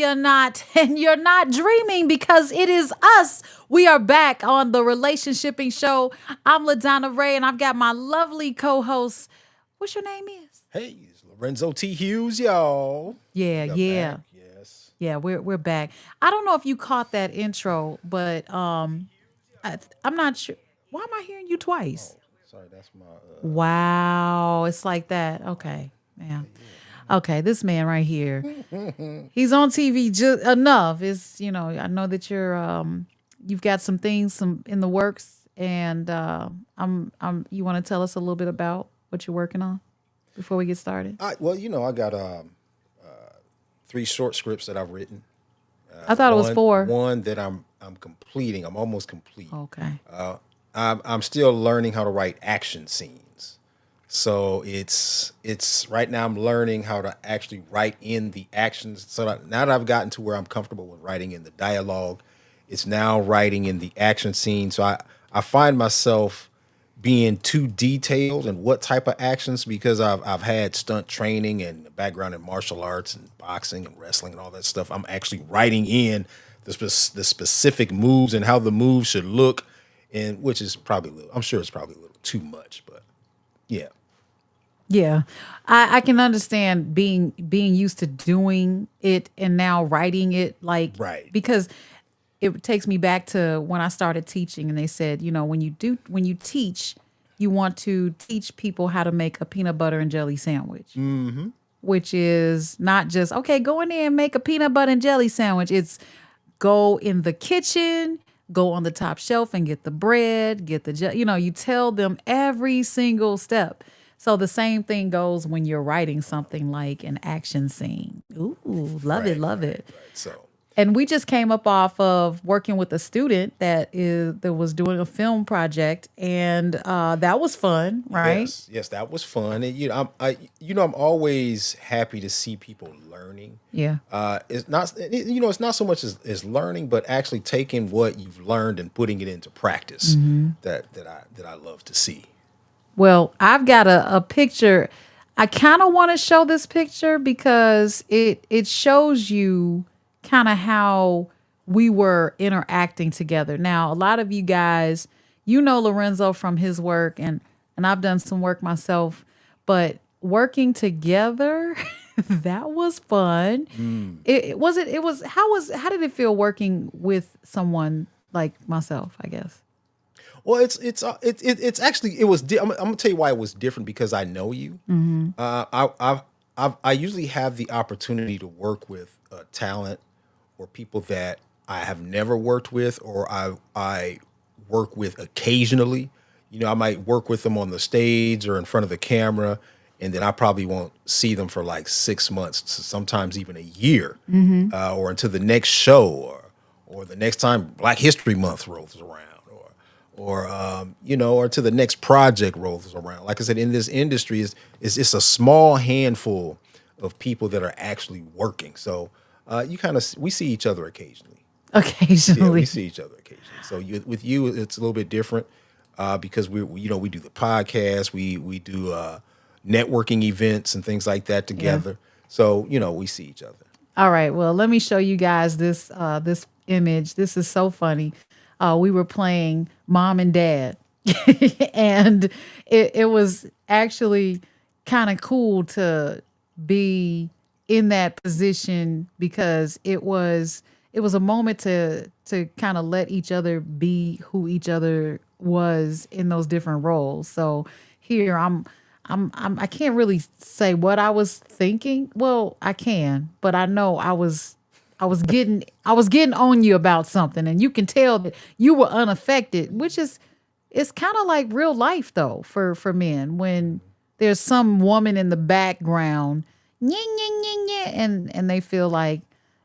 you're not, and you're not dreaming because it is us. We are back on the Relationshiping Show. I'm LaDonna Ray, and I've got my lovely co-host. What's your name is? Hey, it's Lorenzo T. Hughes, y'all. Yeah, We are yeah. back. Yes. Yeah, we're back. I don't know if you caught that intro, but I'm not sure. Why am I hearing you twice? Oh, sorry, that's my. Wow, it's like that. Okay, yeah. Yeah. Okay, this man right here, he's on TV just enough. It's I know that you've got some things some in the works, and I'm. You want to tell us a little bit about what you're working on before we get started? Well, I got 3 short scripts that I've written. I thought it was One, four. one that I'm completing. I'm almost complete. Okay. I'm still learning how to write action scenes. So it's right now I'm learning how to actually write in the actions. So now that I've gotten to where I'm comfortable with writing in the dialogue, it's now writing in the action scene. So I find myself being too detailed in what type of actions because I've had stunt training and a background in martial arts and boxing and wrestling and all that stuff. I'm actually writing in the specific moves and how the moves should look, and which is probably I'm sure it's probably a little too much, but yeah. Yeah, I can understand being used to doing it and now writing it like Right. because it takes me back to when I started teaching and they said, when you teach, you want to teach people how to make a peanut butter and jelly sandwich, which is not just, okay, go in there and make a peanut butter and jelly sandwich. It's go in the kitchen, go on the top shelf and get the bread, get you tell them every single step. So the same thing goes when you're writing something like an action scene. Ooh, love it, Right, love right, it. right. So And we just came up off of working with a student that was doing a film project, and that was fun, right? yes, that was fun. And I'm always happy to see people learning. Yeah. It's not so much as learning, but actually taking what you've learned and putting it into practice. That I love to see. Well, I've got a picture. I kind of want to show this picture because it shows you kind of how we were interacting together. Now, a lot of you guys, Lorenzo from his work, and I've done some work myself, but working together, that was fun. How did it feel working with someone like myself, I guess? Well, it's actually it was. I'm gonna tell you why it was different because I know you. I usually have the opportunity to work with talent or people that I have never worked with or I work with occasionally. I might work with them on the stage or in front of the camera, and then I probably won't see them for like 6 months, sometimes even a year, or until the next show or the next time Black History Month rolls around. Or to the next project rolls around. Like I said, in this industry, it's a small handful of people that are actually working. So we see each other occasionally. Yeah, we Occasionally. see each other occasionally. So with you, it's a little bit different because we do the podcast, we do networking events and things like that together. So we see each other. All right. Well, let me show you guys this image. This is so funny. We were playing mom and dad, and it was actually kind of cool to be in that position because it was a moment to kind of let each other be who each other was in those different roles. So here I can't really say what I was thinking. Well, I can, but I know I was getting on you about something, and you can tell that you were unaffected, which is it's kind of like real life though for men when there's some woman in the background, "Nyeh, nyeh, nyeh, nyeh," and they feel like,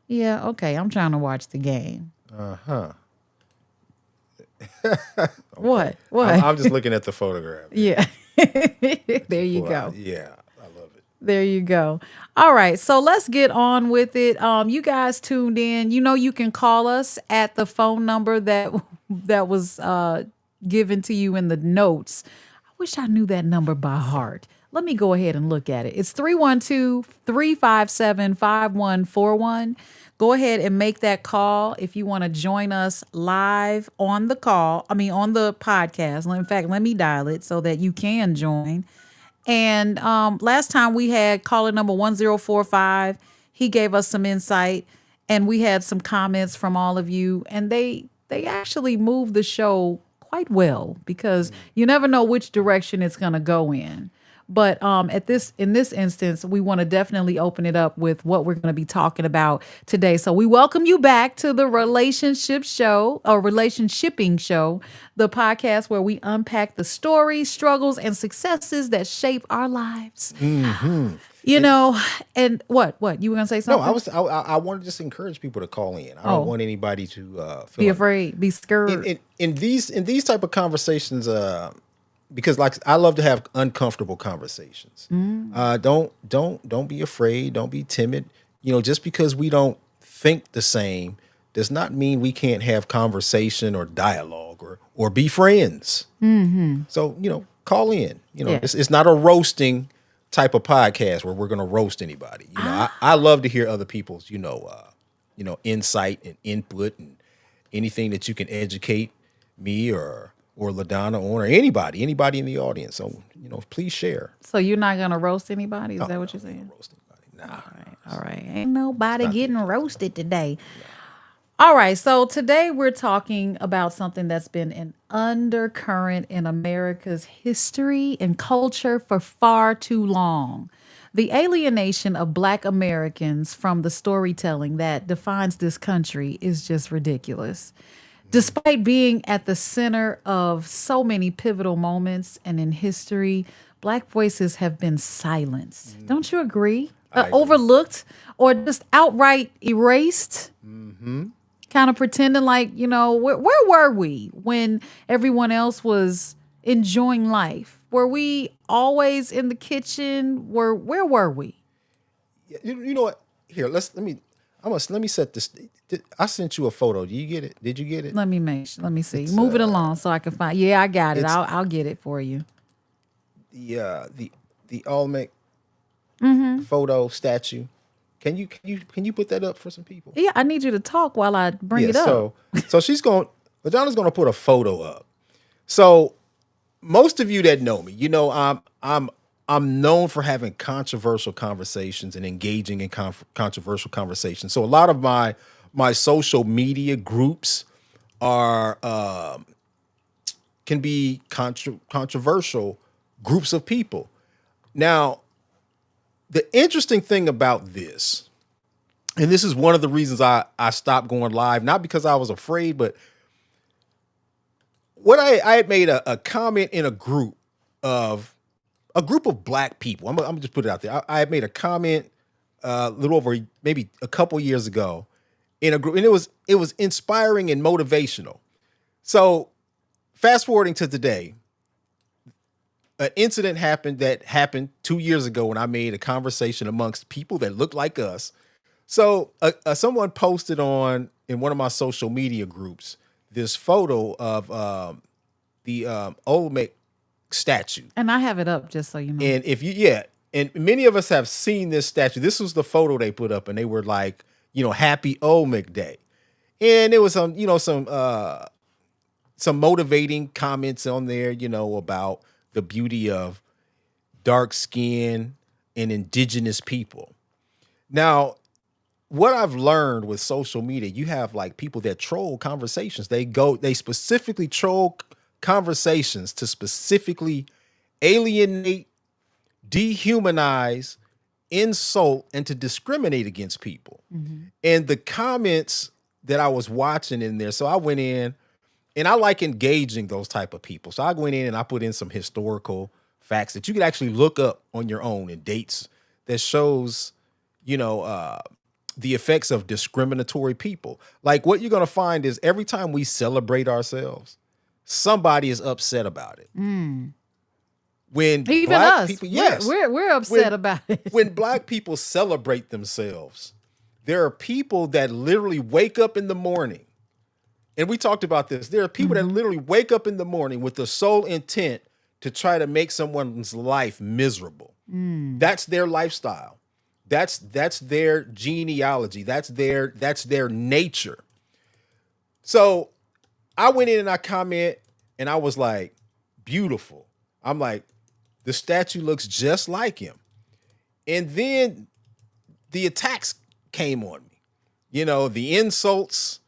yeah, okay, I'm trying to watch the game. Uh-huh. Okay. What? What? I'm just looking at the photograph. Yeah. You There you pull out. go. Yeah, I love it. There you go. All right, so let's get on with it. You guys tuned in. You can call us at the phone number that was given to you in the notes. I wish I knew that number by heart. Let me go ahead and look at it. It's 312-357-5141. go ahead and make that call if you want to join us live on the call. I mean, on the podcast. In fact, let me dial it so that you can join. And last time we had caller number 1045. He gave us some insight, and we had some comments from all of you, and they actually moved the show quite well because you never know which direction it's going to go in. But in this instance, we want to definitely open it up with what we're going to be talking about today. So we welcome you back to the relationship show or relationshiping show, the podcast where we unpack the stories, struggles, and successes that shape our lives. You know, and what you were going to say No, something? I want to just encourage people to call in. I don't want anybody to feel Be afraid, be scared. in these type of conversations. Because like I love to have uncomfortable conversations. Don't be afraid. Don't be timid. Just because we don't think the same does not mean we can't have conversation or dialogue or be friends. So call in. Yeah. It's not a roasting type of podcast where we're going to roast anybody. I love to hear other people's insight and input and anything that you can educate me or LaDonna on, or anybody in the audience. So, please share. So you're not going to roast anybody? Is that what you're saying? Roast anybody. Nah. All right. Ain't nobody getting roasted today. All right. So today we're talking about something that's been an undercurrent in America's history and culture for far too long. The alienation of Black Americans from the storytelling that defines this country is just ridiculous. Despite being at the center of so many pivotal moments and in history, Black voices have been silenced. Don't you agree? I agree. Overlooked or just outright erased? Kind of pretending like, where were we when everyone else was enjoying life? Were we always in the kitchen? Where were we? You know what? Here, let me set this. I sent you a photo. Do you get it? Did you get it? Let me see. Move it along so I can find. Yeah, I got it. I'll get it for you. The Olmec photo statue. Can you put that up for some people? Yeah, I need you to talk while I bring it up. So LaDonna's going to put a photo up. So most of you that know me, I'm known for having controversial conversations and engaging in controversial conversations. So a lot of my social media groups are can be controversial groups of people. Now, the interesting thing about this, and this is one of the reasons I stopped going live, not because I was afraid, but what I had made a comment in a group of Black people. I'm gonna just put it out there. I had made a comment a little over maybe a couple years ago in a group, and it was inspiring and motivational. So fast forwarding to today, an incident happened 2 years ago when I made a conversation amongst people that look like us. So someone posted in one of my social media groups this photo of the Olmec statue. And I have it up just so you know. And and many of us have seen this statue. This was the photo they put up, and they were like, Happy Olmec Day. And there was some motivating comments on there, about the beauty of dark skin and indigenous people. Now, what I've learned with social media, you have like people that troll conversations. They specifically troll conversations to specifically alienate, dehumanize, insult, and to discriminate against people. And the comments that I was watching in there, so I went in, and I like engaging those type of people. So I went in and I put in some historical facts that you can actually look up on your own and dates that shows, the effects of discriminatory people. Like what you're going to find is every time we celebrate ourselves, somebody is upset about it. When Even Black us, people, yes, we're upset about it. When Black people celebrate themselves, there are people that literally wake up in the morning. And we talked about this. There are people that literally wake up in the morning with the sole intent to try to make someone's life miserable. That's their lifestyle. That's their genealogy. That's their nature. So I went in and I comment and I was like, beautiful. I'm like, the statue looks just like him. And then the attacks came on me. The insults,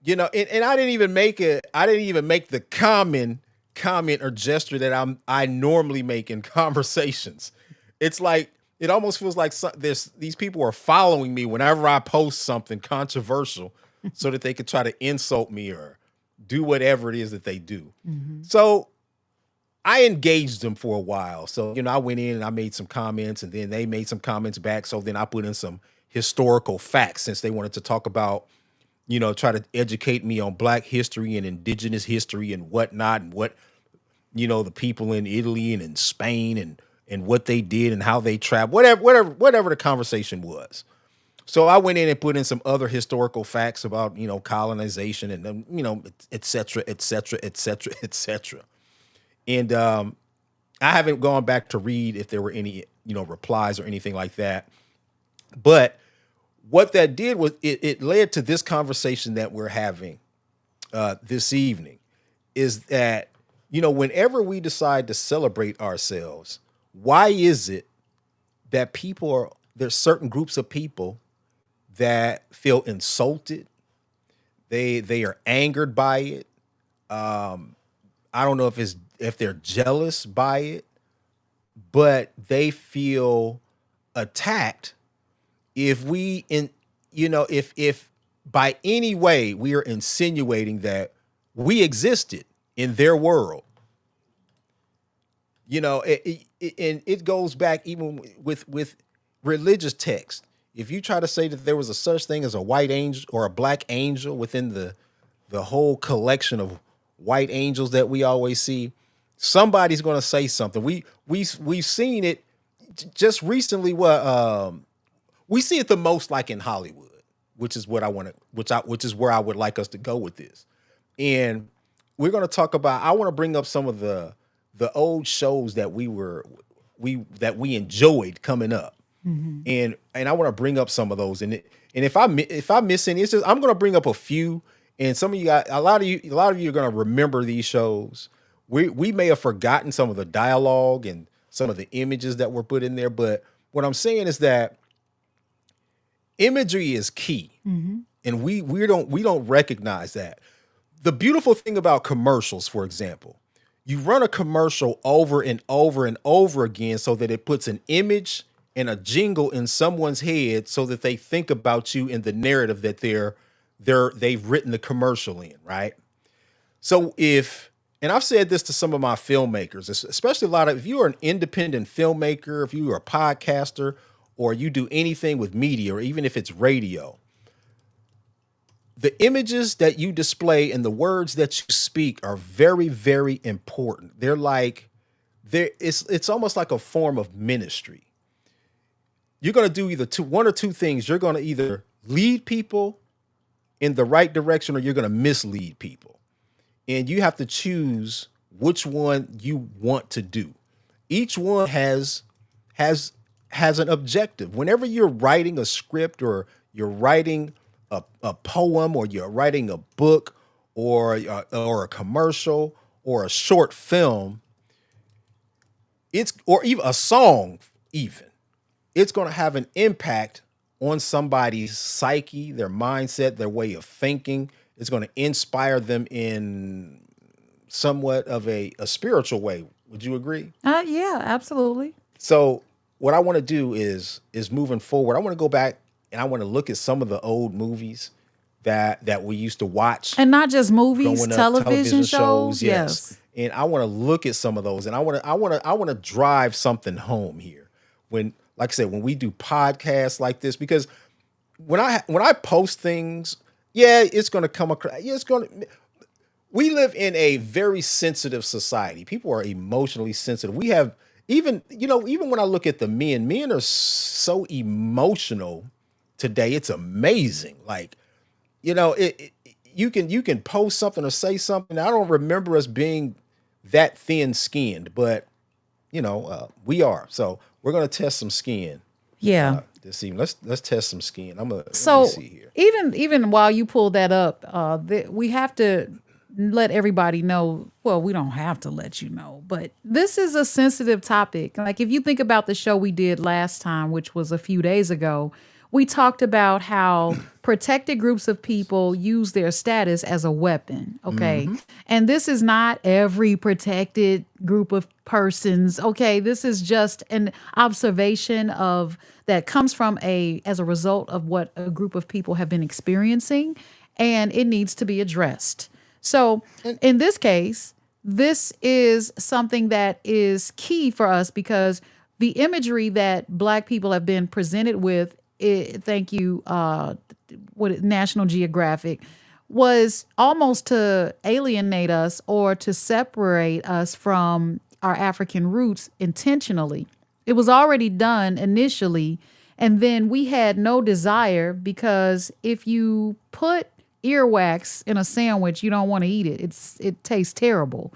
and I didn't even make the common comment or gesture that I normally make in conversations. It's like it almost feels like these people are following me whenever I post something controversial so that they could try to insult me or do whatever it is that they do. Hmm. So I engaged them for a while. So, I went in and I made some comments and then they made some comments back. So then I put in some historical facts since they wanted to talk about, try to educate me on Black history and indigenous history and whatnot, and what, the people in Italy and in Spain and what they did and how they traveled, whatever the conversation was. So I went in and put in some other historical facts about, colonization and, et cetera, et cetera, et cetera, et cetera. And I haven't gone back to read if there were any, replies or anything like that. But what that did was it led to this conversation that we're having this evening is that, whenever we decide to celebrate ourselves, why is it that there's certain groups of people that feel insulted? They are angered by it. I don't know if they're jealous by it, but they feel attacked if we in if by any way we are insinuating that we existed in their world. And it goes back even with religious text. If you try to say that there was a such thing as a white angel or a black angel within the whole collection of white angels that we always see, somebody's going to say something. We've seen it just recently. What we see it the most like in Hollywood, which is what I want to, which is where I would like us to go with this. And we're going to talk about. I want to bring up some of the old shows that we enjoyed coming up, Hmm. and I want to bring up some of those. And if I miss any, it's just I'm going to bring up a few. And some of you got a lot of you are going to remember these shows. We may have forgotten some of the dialogue and some of the images that were put in there, but what I'm saying is that imagery is key, Hmm. and we don't recognize that. The beautiful thing about commercials, for example, you run a commercial over and over and over again so that it puts an image and a jingle in someone's head so that they think about you in the narrative that they've written the commercial in, right? So and I've said this to some of my filmmakers, especially if you are an independent filmmaker, if you are a podcaster, or you do anything with media, or even if it's radio, the images that you display and the words that you speak are very, very important. It's almost like a form of ministry. You're going to do either one or two things. You're going to either lead people in the right direction or you're going to mislead people. And you have to choose which one you want to do. Each one has has an objective. Whenever you're writing a script or you're writing a poem or you're writing a book or a commercial or a short film, it's or even a song, even it's going to have an impact on somebody's psyche, their mindset, their way of thinking. It's going to inspire them in somewhat of a spiritual way. Would you agree? Yeah, absolutely. So what I want to do is moving forward, I want to go back and I want to look at some of the old movies that we used to watch And not just movies, growing up, television television shows, shows. yes. Yes. And I want to look at some of those, and I want to drive something home here. When, like I said, when we do podcasts like this, because when I post things, yeah, it's going to come across. Yeah, it's going to. We live in a very sensitive society. People are emotionally sensitive. We have even when I look at the men are so emotional today. It's amazing. Like you can post something or say something. I don't remember us being that thin skinned, but we are. So we're gonna test some skin. Yeah. This evening. Let's test some skin. Let me So see here. even while you pull that up, we have to let everybody know. Well, we don't have to let you know, but this is a sensitive topic. Like if you think about the show we did last time, which was a few days ago, we talked about how protected groups of people use their status as a weapon. Okay. Mm-hmm. And this is not every protected group of persons. Okay. This is just an observation of that comes from as a result of what a group of people have been experiencing, and it needs to be addressed. So And in this case, this is something that is key for us because the imagery that Black people have been presented with, thank you, National Geographic, was almost to alienate us or to separate us from our African roots intentionally. It was already done initially, and then we had no desire because if you put earwax in a sandwich, you don't want to eat it. It tastes terrible.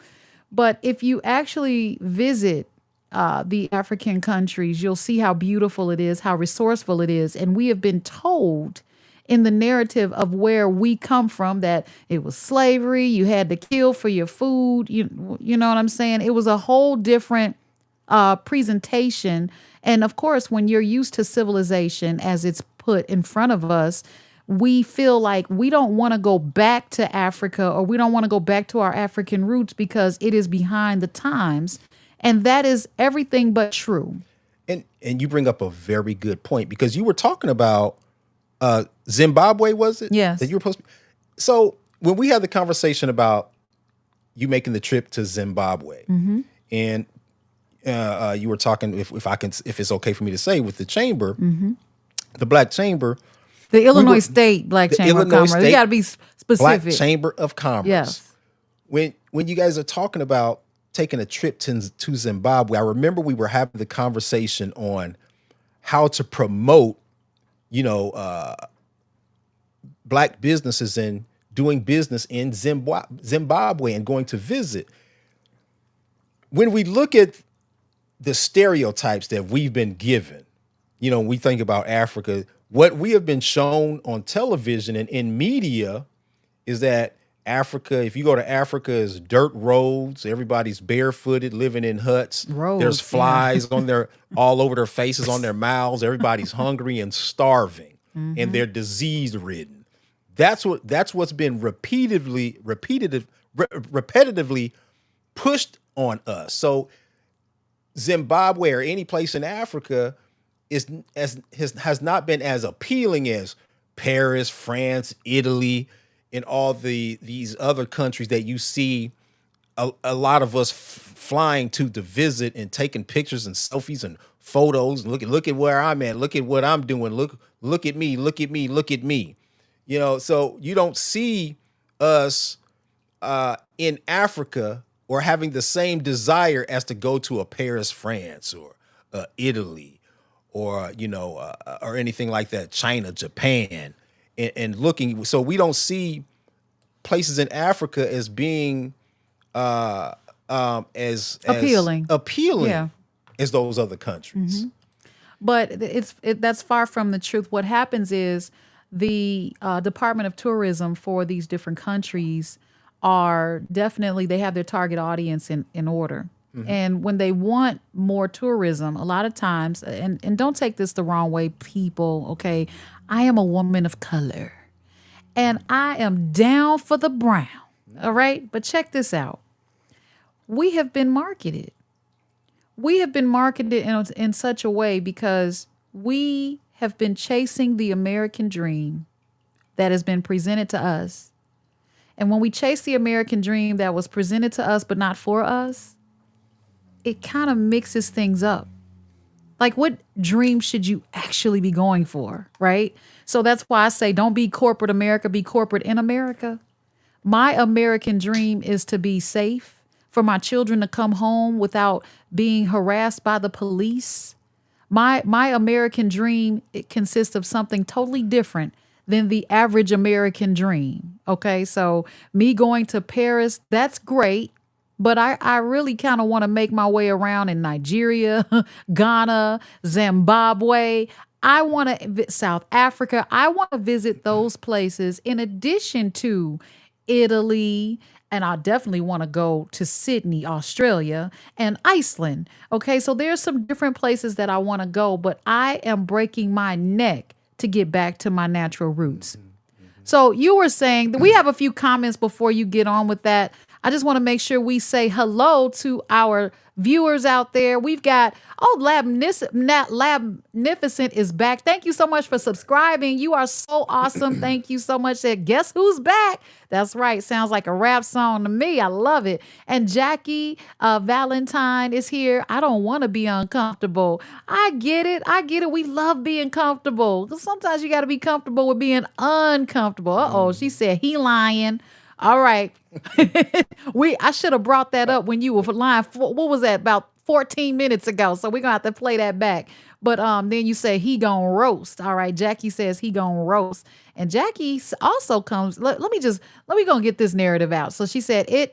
But if you actually visit the African countries, you'll see how beautiful it is, how resourceful it is. And we have been told in the narrative of where we come from that it was slavery, you had to kill for your food. You know what I'm saying? It was a whole different presentation. And of course, when you're used to civilization as it's put in front of us, we feel like we don't want to go back to Africa or we don't want to go back to our African roots because it is behind the times. And that is everything but true. and you bring up a very good point because you were talking about Zimbabwe, was it? That Yes. you were supposed to. So when we had the conversation about you making the trip to Zimbabwe, and you were talking if it's okay for me to say with the chamber, the Black Chamber, The we Illinois were State Black the Chamber of Illinois Commerce. You State got to be Black specific. Chamber of Commerce. Yes. When you guys are talking about taking a trip to Zimbabwe, I remember we were having the conversation on how to promote, you know, Black businesses and doing business in Zimbabwe and going to visit. When we look at the stereotypes that we've been given, we think about Africa, what we have been shown on television and in media is that Africa, if you go to Africa, is dirt roads, everybody's barefooted, living in huts. There's Roads. Yeah. flies on their all over their faces, on their mouths. Everybody's hungry and starving, and they're disease ridden. What's been repetitively pushed on us. So Zimbabwe or any place in Africa has not been as appealing as Paris, France, Italy, and all these other countries that you see a lot of us flying to visit and taking pictures and selfies and photos and look at where I'm at, look at what I'm doing, look at me, look at me, look at me. So you don't see us in Africa or having the same desire as to go to a Paris, France, or Italy, or or anything like that, China, Japan, and looking. So we don't see places in Africa as being as Appealing. appealing Yeah. as those other countries. But that's far from the truth. What happens is the Department of Tourism for these different countries are definitely, they have their target audience in order. And when they want more tourism, a lot of times, and don't take this the wrong way, people, okay? I am a woman of color and I am down for the brown, all right? But check this out. We have been marketed. We have been marketed in such a way because we have been chasing the American dream that has been presented to us. And when we chase the American dream that was presented to us but not for us, it kind of mixes things up. Like, what dream should you actually be going for, right? So that's why I say don't be corporate America, be corporate in America. My American dream is to be safe, for my children to come home without being harassed by the police. My American dream, it consists of something totally different than the average American dream. Okay, so me going to Paris, that's great. but I really kind of want to make my way around in Nigeria, Ghana, Zimbabwe. I want to South Africa. I want to visit those places in addition to Italy. And I definitely want to go to Sydney, Australia, and Iceland. Okay, so there's some different places that I want to go, but I am breaking my neck to get back to my natural roots. So you were saying that we have a few comments before you get on with that. I just want to make sure we say hello to our viewers out there. We've got, Labnificent is back. Thank you so much for subscribing. You are so awesome. Thank you so much. Said, guess who's back? That's right. Sounds like a rap song to me. I love it. And Jackie Valentine is here. I don't want to be uncomfortable. I get it. I get it. We love being comfortable. 'Cause sometimes you got to be comfortable with being uncomfortable. Uh-oh, she said he lying. All right. I should have brought that up when you were lying. What was that? About 14 minutes ago. So we're gonna have to play that back. But then you say he gonna roast. All right. Jackie says he gonna roast. And Jackie also comes. Let me go get this narrative out. So she said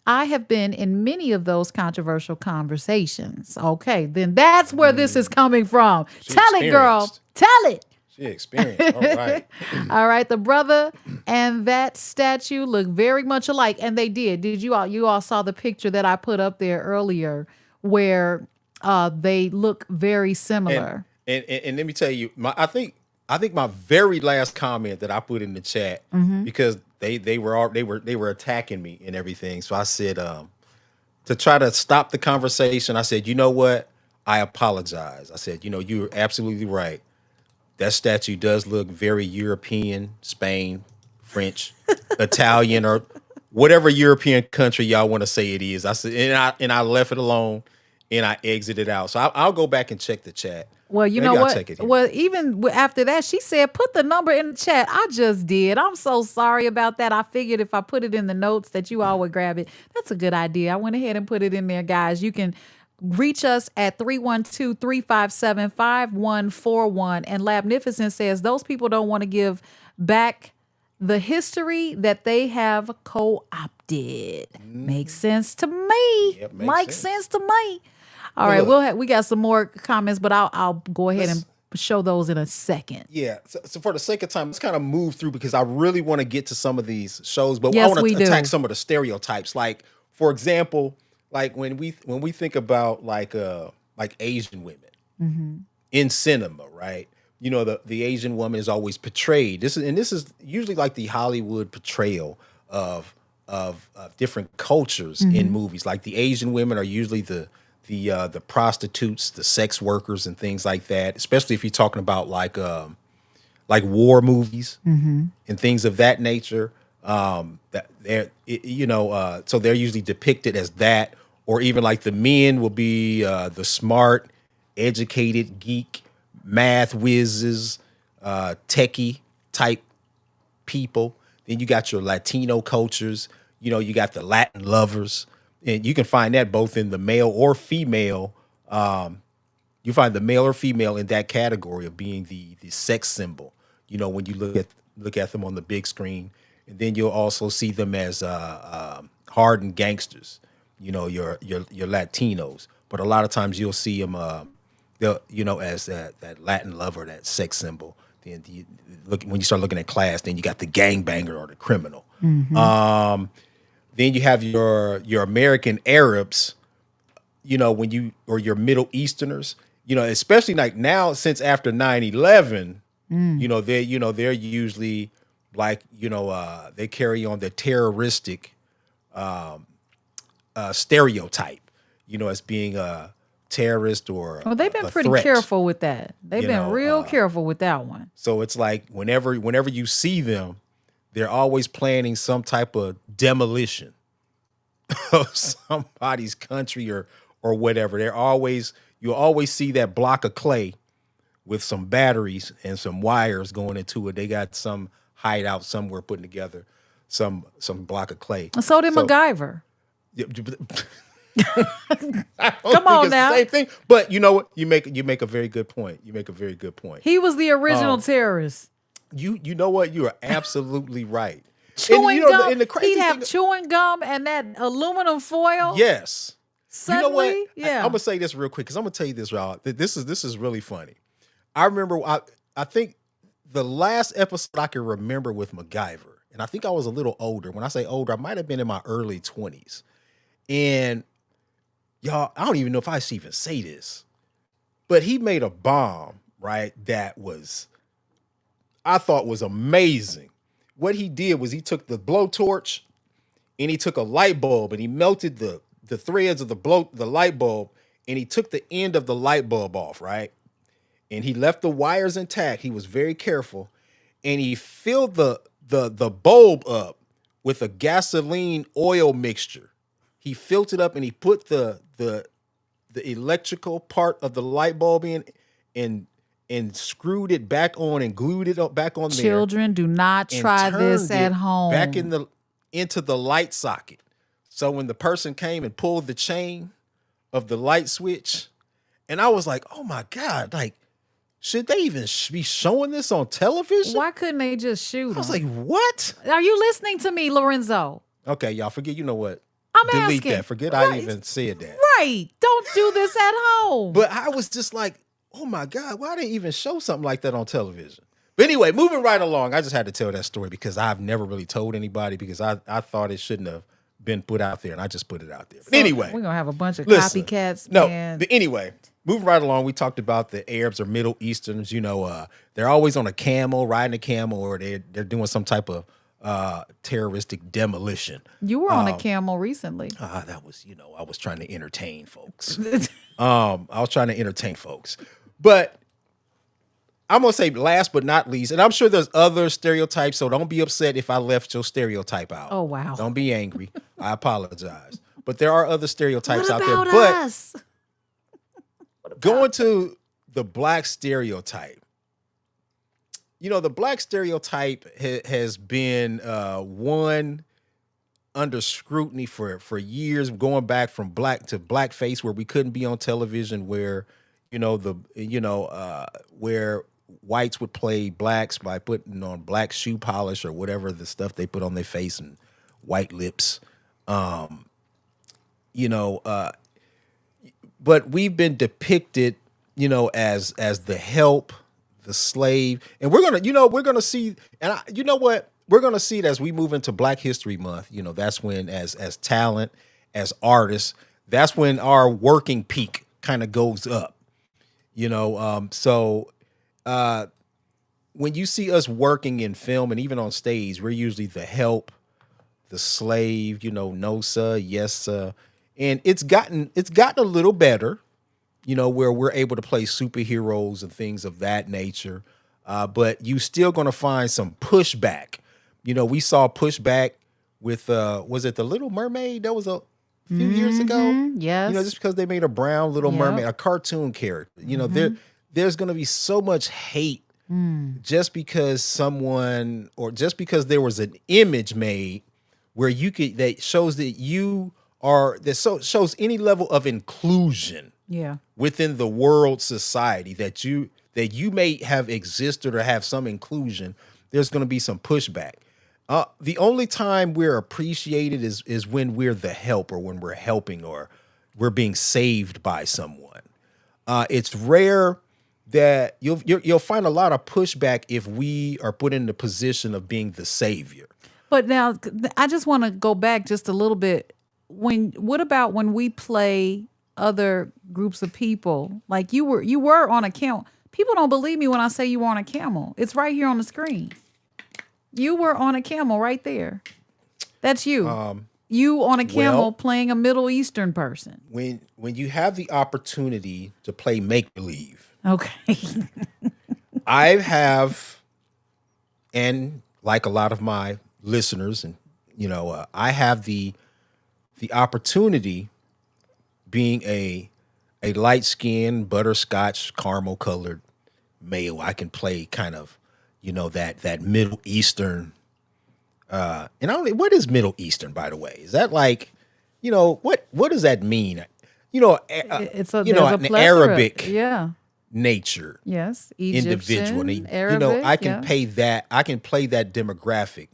I have been in many of those controversial conversations. Okay, then that's where this is coming from. She Tell it, girl. experienced. Tell it. She experienced. All right. All right, the brother and that statue look very much alike, and they did. Did you all? You all saw the picture that I put up there earlier, where they look very similar. And let me tell you, I think my very last comment that I put in the chat, because they were attacking me and everything. So I said, to try to stop the conversation, I said, you know what? I apologize. I said, you're absolutely right. That statue does look very European, Spain, French, Italian, or whatever European country y'all want to say it is. I said, and I left it alone, and I exited out. So I'll go back and check the chat. Well, you Maybe know I'll what? check it here. Well, even after that, she said, put the number in the chat. I just did. I'm so sorry about that. I figured if I put it in the notes that you all would grab it. That's a good idea. I went ahead and put it in there, guys. You can reach us at 312-357-5141. And Labnificent says those people don't want to give back the history that they have co-opted. Makes sense to me. Yep, makes sense to me. All right, we got some more comments, but I'll go ahead and show those in a second. Yeah. So for the sake of time, let's kind of move through, because I really want to get to some of these shows, but Yes, I want we to do. attack some of the stereotypes. Like, for example, like when we think about like Asian women in cinema, right? The Asian woman is always portrayed. This is usually like the Hollywood portrayal of different cultures in movies. Like the Asian women are usually the prostitutes, the sex workers, and things like that. Especially if you're talking about like war movies and things of that nature. So they're usually depicted as that, or even like the men will be the smart, educated, geek, math whizzes, techie type people. Then you got your Latino cultures. You got the Latin lovers, and you can find that both in the male or female. You find the male or female in that category of being the sex symbol. When you look at them on the big screen, and then you'll also see them as hardened gangsters. Your Latinos, but a lot of times you'll see them, as that Latin lover, that sex symbol. Then when you start looking at class, then you got the gangbanger or the criminal. Then you have your American Arabs, or your Middle Easterners, especially like now, since after 9/11, they're usually like, they carry on the terroristic stereotype, as being a terrorist or Well, they've been a pretty threat. careful with that. They've been real careful with that one. So it's like whenever you see them, they're always planning some type of demolition of somebody's country or whatever. You'll always see that block of clay with some batteries and some wires going into it. They got some hideout somewhere putting together some block of clay. So did MacGyver. Come on now. Same thing, but you know what? You make a very good point. He was the original terrorist. You know what? You are absolutely right. And you chewing know, gum. and the He'd crazy have thing, chewing gum and that aluminum foil. yes. You know what? Suddenly, I'm yeah. gonna say this real quick because I'm gonna tell you this, y'all. This is really funny. I remember I think the last episode I can remember with MacGyver, and I think I was a little older. When I say older, I might have been in my early 20s. And y'all, I don't even know if I should even say this, but he made a bomb, right? That was I thought was amazing. What he did was he took the blowtorch and he took a light bulb and he melted the threads of the light bulb and he took the end of the light bulb off, right? And he left the wires intact. He was very careful, and he filled the bulb up with a gasoline oil mixture. He filled it up and he put the electrical part of the light bulb in and screwed it back on and glued it up back on there Children, do not and try this turned at it back home. into the light socket. So when the person came and pulled the chain of the light switch, and I was like, "Oh my God, like should they even be showing this on television?" Why couldn't they just shoot I was him? like, "What?" Are you listening to me, Lorenzo? Okay, y'all forget, you know what? I'm Delete asking. that. Forget I Right. even said that. Right. Don't do this at home. But I was just like, "Oh my God, why they even show something like that on television?" But anyway, moving right along, I just had to tell that story because I've never really told anybody because I thought it shouldn't have been put out there, and I just put it out there. But So anyway, we're gonna have a bunch of listen, copycats, no, man. but anyway, moving right along, we talked about the Arabs or Middle Easterns. You know, they're always on a camel, riding a camel, or they're doing some type of terroristic demolition. You were on a camel recently. That was, I was trying to entertain folks. I was trying to entertain folks, but I'm gonna say last but not least, and I'm sure there's other stereotypes, so don't be upset if I left your stereotype out. Oh, wow. Don't be angry. I apologize. But there are other stereotypes What out there. about But us? going to the black stereotype, the black stereotype has been one under scrutiny for years, going back from black to blackface, where we couldn't be on television, where where whites would play blacks by putting on black shoe polish or whatever the stuff they put on their face and white lips. You know, but we've been depicted, as the help, the slave, and we're gonna see, and you know what, we're gonna see it as we move into Black History Month. That's when, as talent, as artists, that's when our working peak kind of goes up. So when you see us working in film and even on stage, we're usually the help, the slave, no sir, yes sir, and it's gotten a little better, where we're able to play superheroes and things of that nature. But you still going to find some pushback. We saw pushback with was it the Little Mermaid? That was a few years ago. Yes. Just because they made a brown Little Yep. Mermaid, a cartoon character. There's going to be so much hate just because someone, or just because there was an image made where that shows that shows any level of inclusion Yeah. within the world society, that you may have existed or have some inclusion. There's going to be some pushback. The only time we're appreciated is when we're the help, or when we're helping, or we're being saved by someone. It's rare that you'll find a lot of pushback if we are put in the position of being the savior. But now I just want to go back just a little bit. What about when we play other groups of people? Like you were on a camel. People don't believe me when I say you were on a camel. It's right here on the screen. You were on a camel right there. That's you. You on a camel well- playing a Middle Eastern person. When you have the opportunity to play make believe, Okay. I have, and like a lot of my listeners, and I have the opportunity, being a light-skinned, butterscotch, caramel-colored male. I can play kind of, that Middle Eastern. And I don't. What is Middle Eastern, by the way? Is that like, what does that mean? It's a, there's a an plethora. Arabic Yeah. nature. Yes. Egyptian, Individual. And Arabic. I can yeah. pay that. I can play that demographic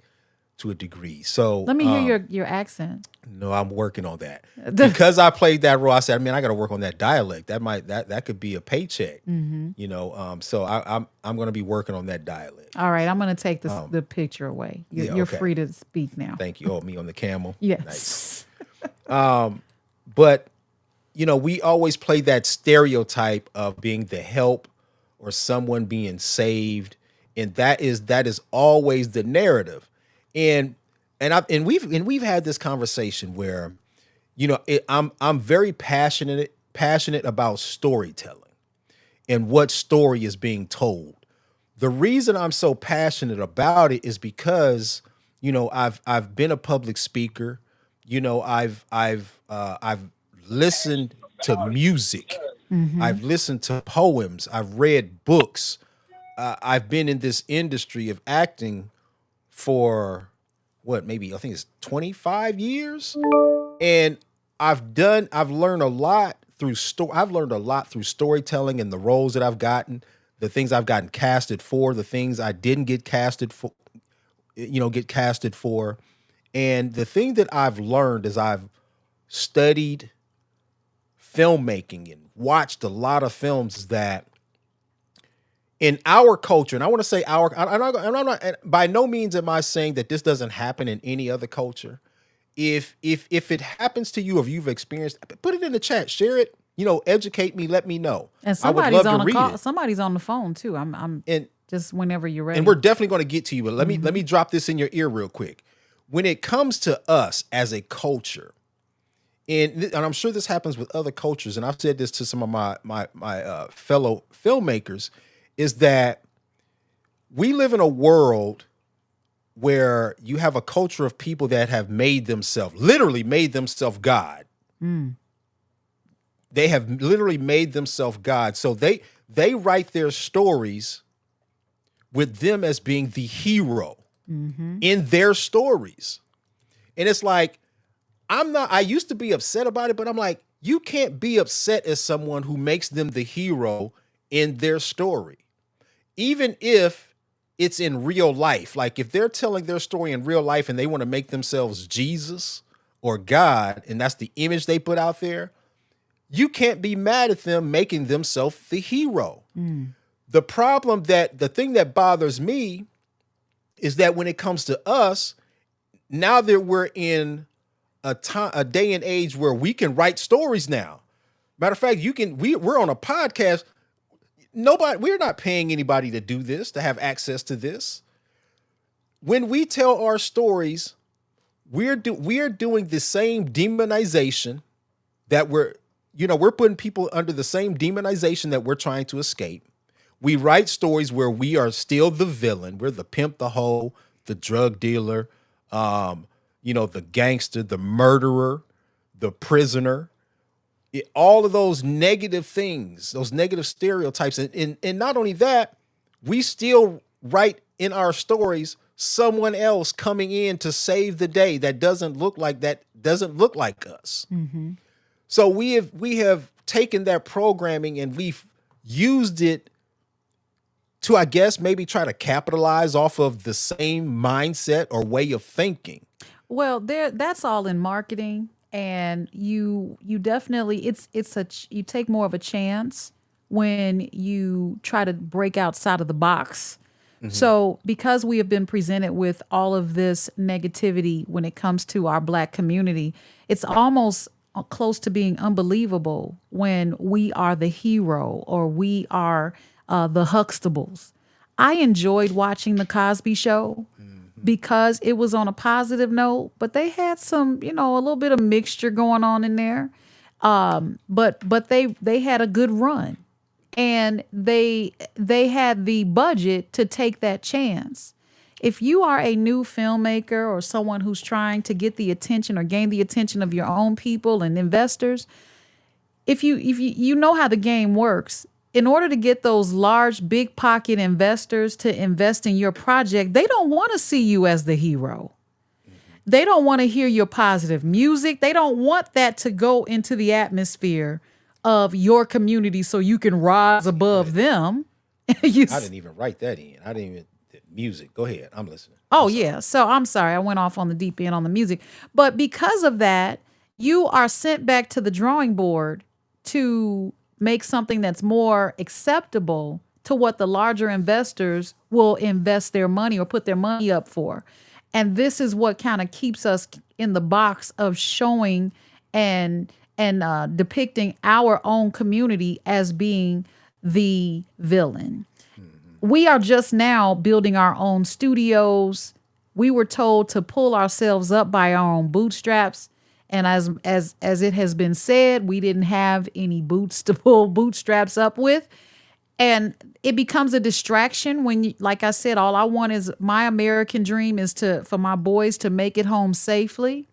to a degree. So Let me hear your accent. no, I'm working on that because I played that role. I said, man, I got to work on that dialect. That could be a paycheck, So I'm going to be working on that dialect. All right, I'm going to take the picture away. Yeah, You're okay. free to speak now. Thank you. Oh, me on the camel. Yes. Nice. But we always play that stereotype of being the help or someone being saved, and that is always the narrative. And we've had this conversation where I'm very passionate about storytelling and what story is being told. The reason I'm so passionate about it is because I've been a public speaker. I've listened to music. I've listened to poems. I've read books. I've been in this industry of acting for maybe I think it's 25 years. And I've learned a lot I've learned a lot through storytelling and the roles that I've gotten, the things I've gotten casted for, the things I didn't get casted for, And the thing that I've learned is I've studied filmmaking and watched a lot of films that in our culture, and I want to say I'm not, by no means am I saying that this doesn't happen in any other culture. If it happens to you, or if you've experienced, put it in the chat, share it, educate me, let me know. And I would somebody's love on to a read call. it. Somebody's on the phone too. I'm And just whenever you're ready. and we're definitely going to get to you, but let me drop this in your ear real quick. When it comes to us as a culture, and I'm sure this happens with other cultures, and I've said this to some of my fellow filmmakers, is that we live in a world where you have a culture of people that have literally made themselves God. They have literally made themselves God. So they write their stories with them as being the hero in their stories. And it's like, I used to be upset about it, but I'm like, you can't be upset as someone who makes them the hero in their story. Even if it's in real life. Like if they're telling their story in real life and they want to make themselves Jesus or God, and that's the image they put out there, you can't be mad at them making themselves the hero. The thing that bothers me is that when it comes to us, now that we're in a day and age where we can write stories now. Matter of fact, we're on a podcast. We're not paying anybody to do this, to have access to this. When we tell our stories, we are doing the same demonization that we're putting people under the same demonization that we're trying to escape. We write stories where we are still the villain. We're the pimp, the hoe, the drug dealer, the gangster, the murderer, the prisoner. All of those negative things, those negative stereotypes. And not only that, we still write in our stories someone else coming in to save the day that doesn't look like us. So we have taken that programming and we've used it to, I guess, maybe try to capitalize off of the same mindset or way of thinking. Well, that's all in marketing. And you definitely you take more of a chance when you try to break outside of the box. So because we have been presented with all of this negativity when it comes to our Black community, it's almost close to being unbelievable when we are the hero or we are the Huxtables. I enjoyed watching the Cosby Show because it was on a positive note, but they had some, a little bit of mixture going on in there. But they had a good run, and they had the budget to take that chance. If you are a new filmmaker or someone who's trying to get the attention or gain the attention of your own people and investors, if you know how the game works, in order to get those large, big pocket investors to invest in your project, they don't want to see you as the hero. They don't want to hear your positive music. They don't want that to go into the atmosphere of your community so you can rise above them. I didn't even write that in. I didn't even music. Go ahead. I'm listening. I'm Oh, sorry. yeah. So I'm sorry. I went off on the deep end on the music. But because of that, you are sent back to the drawing board to make something that's more acceptable to what the larger investors will invest their money or put their money up for. And this is what kind of keeps us in the box of showing and depicting our own community as being the villain. We are just now building our own studios. We were told to pull ourselves up by our own bootstraps. And as it has been said, we didn't have any boots to pull bootstraps up with. And it becomes a distraction when you, like I said, all I want is my American dream is to for my boys to make it home safely.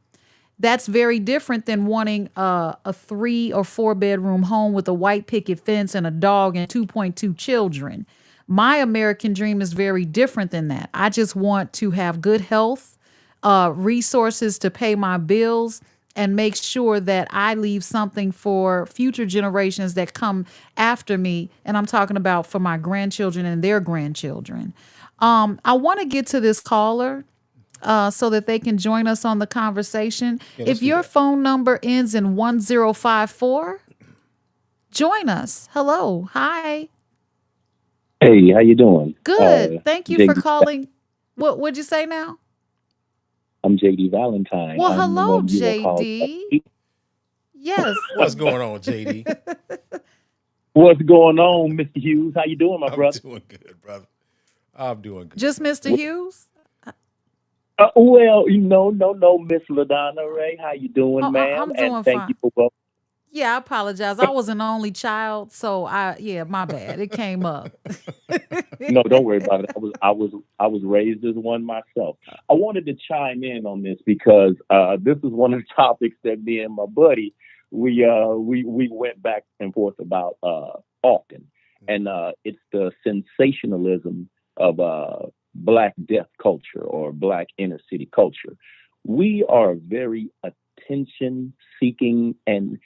That's very different than wanting a 3 or 4 bedroom home with a white picket fence and a dog and 2.2 children. My American dream is very different than that. I just want to have good health, resources to pay my bills, and make sure that I leave something for future generations that come after me. And I'm talking about for my grandchildren and their grandchildren. I want to get to this caller so that they can join us on the conversation. Yeah, let's If do your that. phone number ends in 1054, join us. Hello. Hi. Hey, how you doing? Good. Thank you for JD, calling. What would you say now? I'm JD Valentine. Well, I'm the hello, one you will call. JD. Yes. What's going on, JD? What's going on, Mr. Hughes? How you doing, my I'm brother? doing good, brother. I'm doing good, Just brother. Mr. Hughes? Well, no, Miss LaDonna Ray. How you doing, Oh, ma'am? I'm And doing thank you fine. for welcoming. Yeah, I apologize. I was an only child, so yeah, my bad. It came up. No, don't worry about it. I was raised as one myself. I wanted to chime in on this because this is one of the topics that me and my buddy we went back and forth about often, and it's the sensationalism of black death culture or black inner city culture. We are a very attention seeking and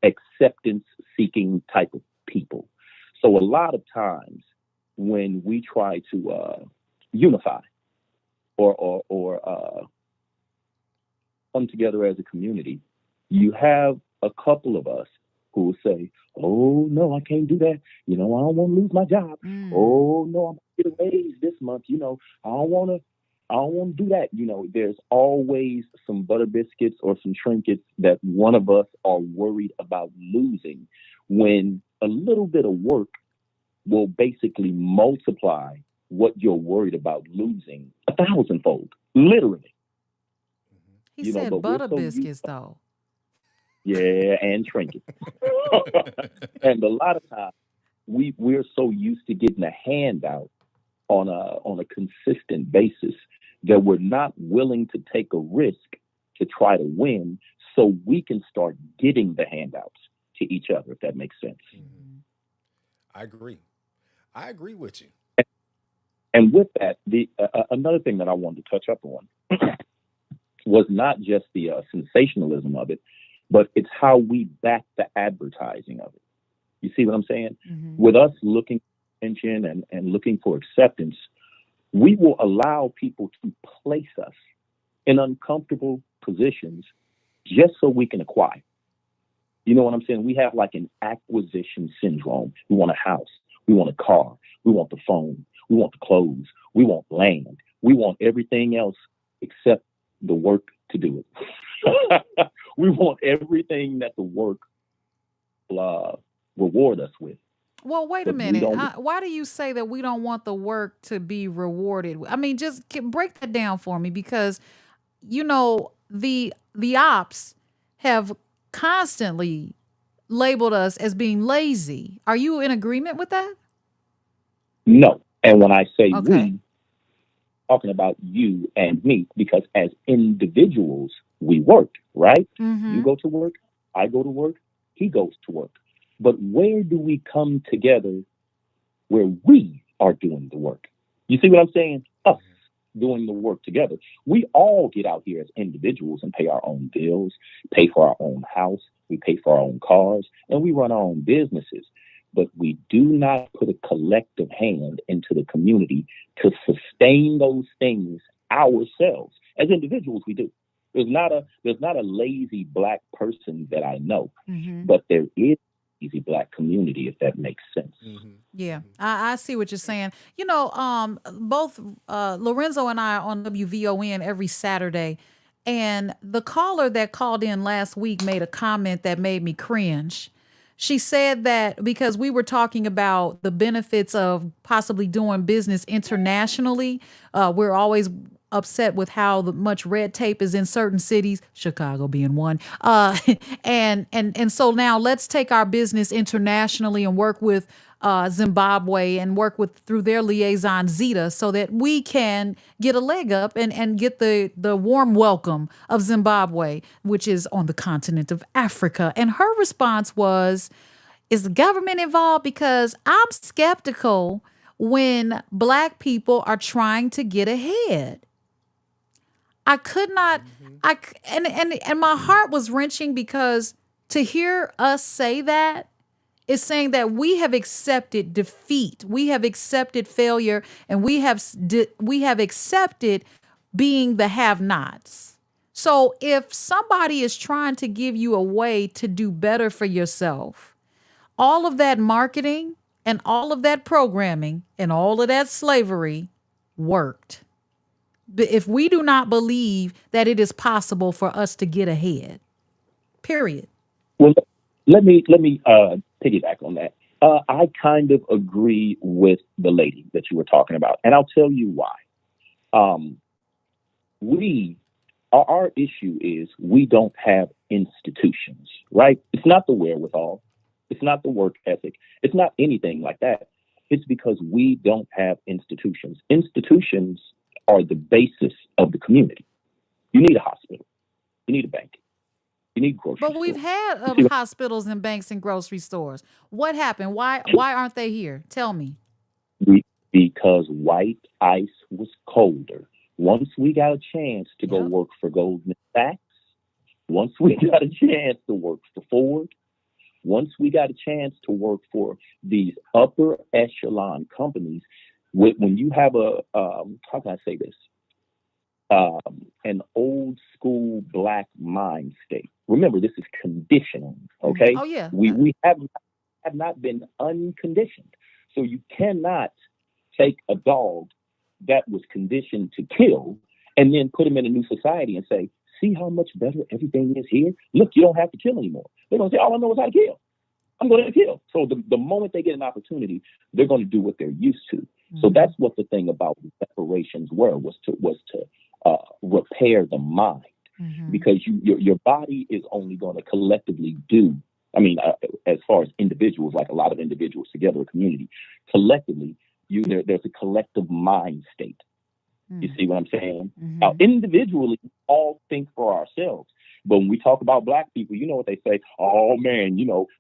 acceptance seeking type of people. So a lot of times when we try to unify or come together as a community, you have a couple of us who will say, "Oh no, I can't do that. I don't want to lose my job. Mm. Oh no, I'm gonna get a raise this month. I don't want to." I don't want to do that. There's always some butter biscuits or some trinkets that one of us are worried about losing when a little bit of work will basically multiply what you're worried about losing a thousandfold, literally. He said But we're butter so used, biscuits, though. yeah, and trinkets. And a lot of times we're so used to getting a handout on a consistent basis that we're not willing to take a risk to try to win, so we can start getting the handouts to each other, if that makes sense. I agree. I agree with you. And with that, the another thing that I wanted to touch up on was not just the sensationalism of it, but it's how we back the advertising of it. You see what I'm saying? Mm-hmm. With us looking for attention and looking for acceptance, we will allow people to place us in uncomfortable positions just so we can acquire. You know what I'm saying? We have like an acquisition syndrome. We want a house. We want a car. We want the phone. We want the clothes. We want land. We want everything else except the work to do it. We want everything that the work uh, reward us with, Well, wait a but we minute. don't. Why do you say that we don't want the work to be rewarded? I mean, just break that down for me because the ops have constantly labeled us as being lazy. Are you in agreement with that? No. And when I say Okay. we, talking about you and me, because as individuals, we work, right? You Mm-hmm. go to work, I go to work, he goes to work. But where do we come together where we are doing the work? You see what I'm saying? Us doing the work together. We all get out here as individuals and pay our own bills, pay for our own house, we pay for our own cars, and we run our own businesses. but we do not put a collective hand into the community to sustain those things ourselves. As individuals, we do. There's not a lazy black person that I know, Hmm. but there is a lazy black community, if that makes sense. Yeah, I see what you're saying. Both Lorenzo and I are on WVON every Saturday, and the caller that called in last week made a comment that made me cringe. She said that because we were talking about the benefits of possibly doing business internationally, we're always upset with how much red tape is in certain cities, Chicago being one. And so now let's take our business internationally and work with Zimbabwe and work with through their liaison Zeta so that we can get a leg up and get the warm welcome of Zimbabwe, which is on the continent of Africa. And her response was, is the government involved? Because I'm skeptical when black people are trying to get ahead. I could not, and my heart was wrenching because to hear us say that is saying that we have accepted defeat, we have accepted failure, and we have accepted being the have-nots. So if somebody is trying to give you a way to do better for yourself, all of that marketing and all of that programming and all of that slavery worked. But if we do not believe that it is possible for us to get ahead, period. Well, let me piggyback on that. I kind of agree with the lady that you were talking about, and I'll tell you why. Um, we our issue is we don't have institutions, right? It's not the wherewithal, it's not the work ethic, it's not anything like that. It's because we don't have institutions. Institutions are the basis of the community. You need a hospital, you need a bank, you need But grocery we've stores. had You see, hospitals and banks and grocery stores. What happened? Why aren't they here? Tell me. because white ice was colder. Once we got a chance to go Yep. work for Goldman Sachs, once we got a chance to work for Ford, once we got a chance to work for these upper echelon companies, when you have how can I say this, an old school black mind state. Remember, this is conditioning. Mhm. Okay, Oh yeah. we have not been unconditioned, so you cannot take a dog that was conditioned to kill and then put him in a new society and say, see how much better everything is here? Look, you don't have to kill anymore. They're going to say, all I know is how to kill. I'm going to kill. So the moment they get an opportunity, they're going to do what they're used to. So Hmm. that's what the thing about reparations was to repair the mind, Hmm. because your body is only going to collectively do. I mean, as far as individuals, like a lot of individuals together, a community, collectively, there's a collective mind state. You see what I'm saying? Now, Hmm. individually, we all think for ourselves. But when we talk about black people, you know what they say? Oh man,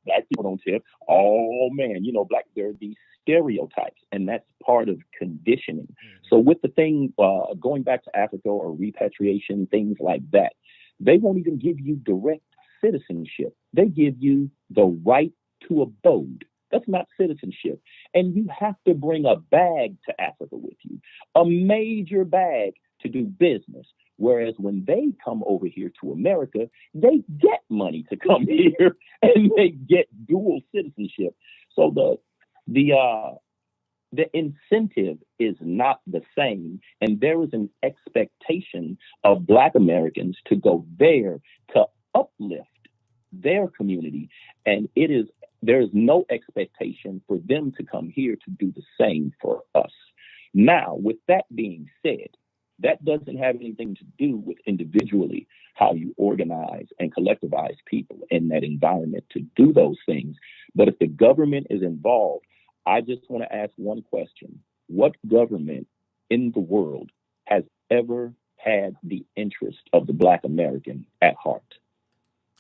black people don't tip. Oh man, black. There are these stereotypes, and that's part of conditioning. So with the thing going back to Africa or repatriation, things like that, they won't even give you direct citizenship. They give you the right to abode. That's not citizenship. And you have to bring a bag to Africa with you, a major bag to do business. Whereas when they come over here to America, they get money to come here and they get dual citizenship. So the incentive is not the same, and there is an expectation of Black Americans to go there to uplift their community, and there is no expectation for them to come here to do the same for us. Now, with that being said, that doesn't have anything to do with individually how you organize and collectivize people in that environment to do those things. But if the government is involved, I just want to ask one question. What government in the world has ever had the interest of the Black American at heart?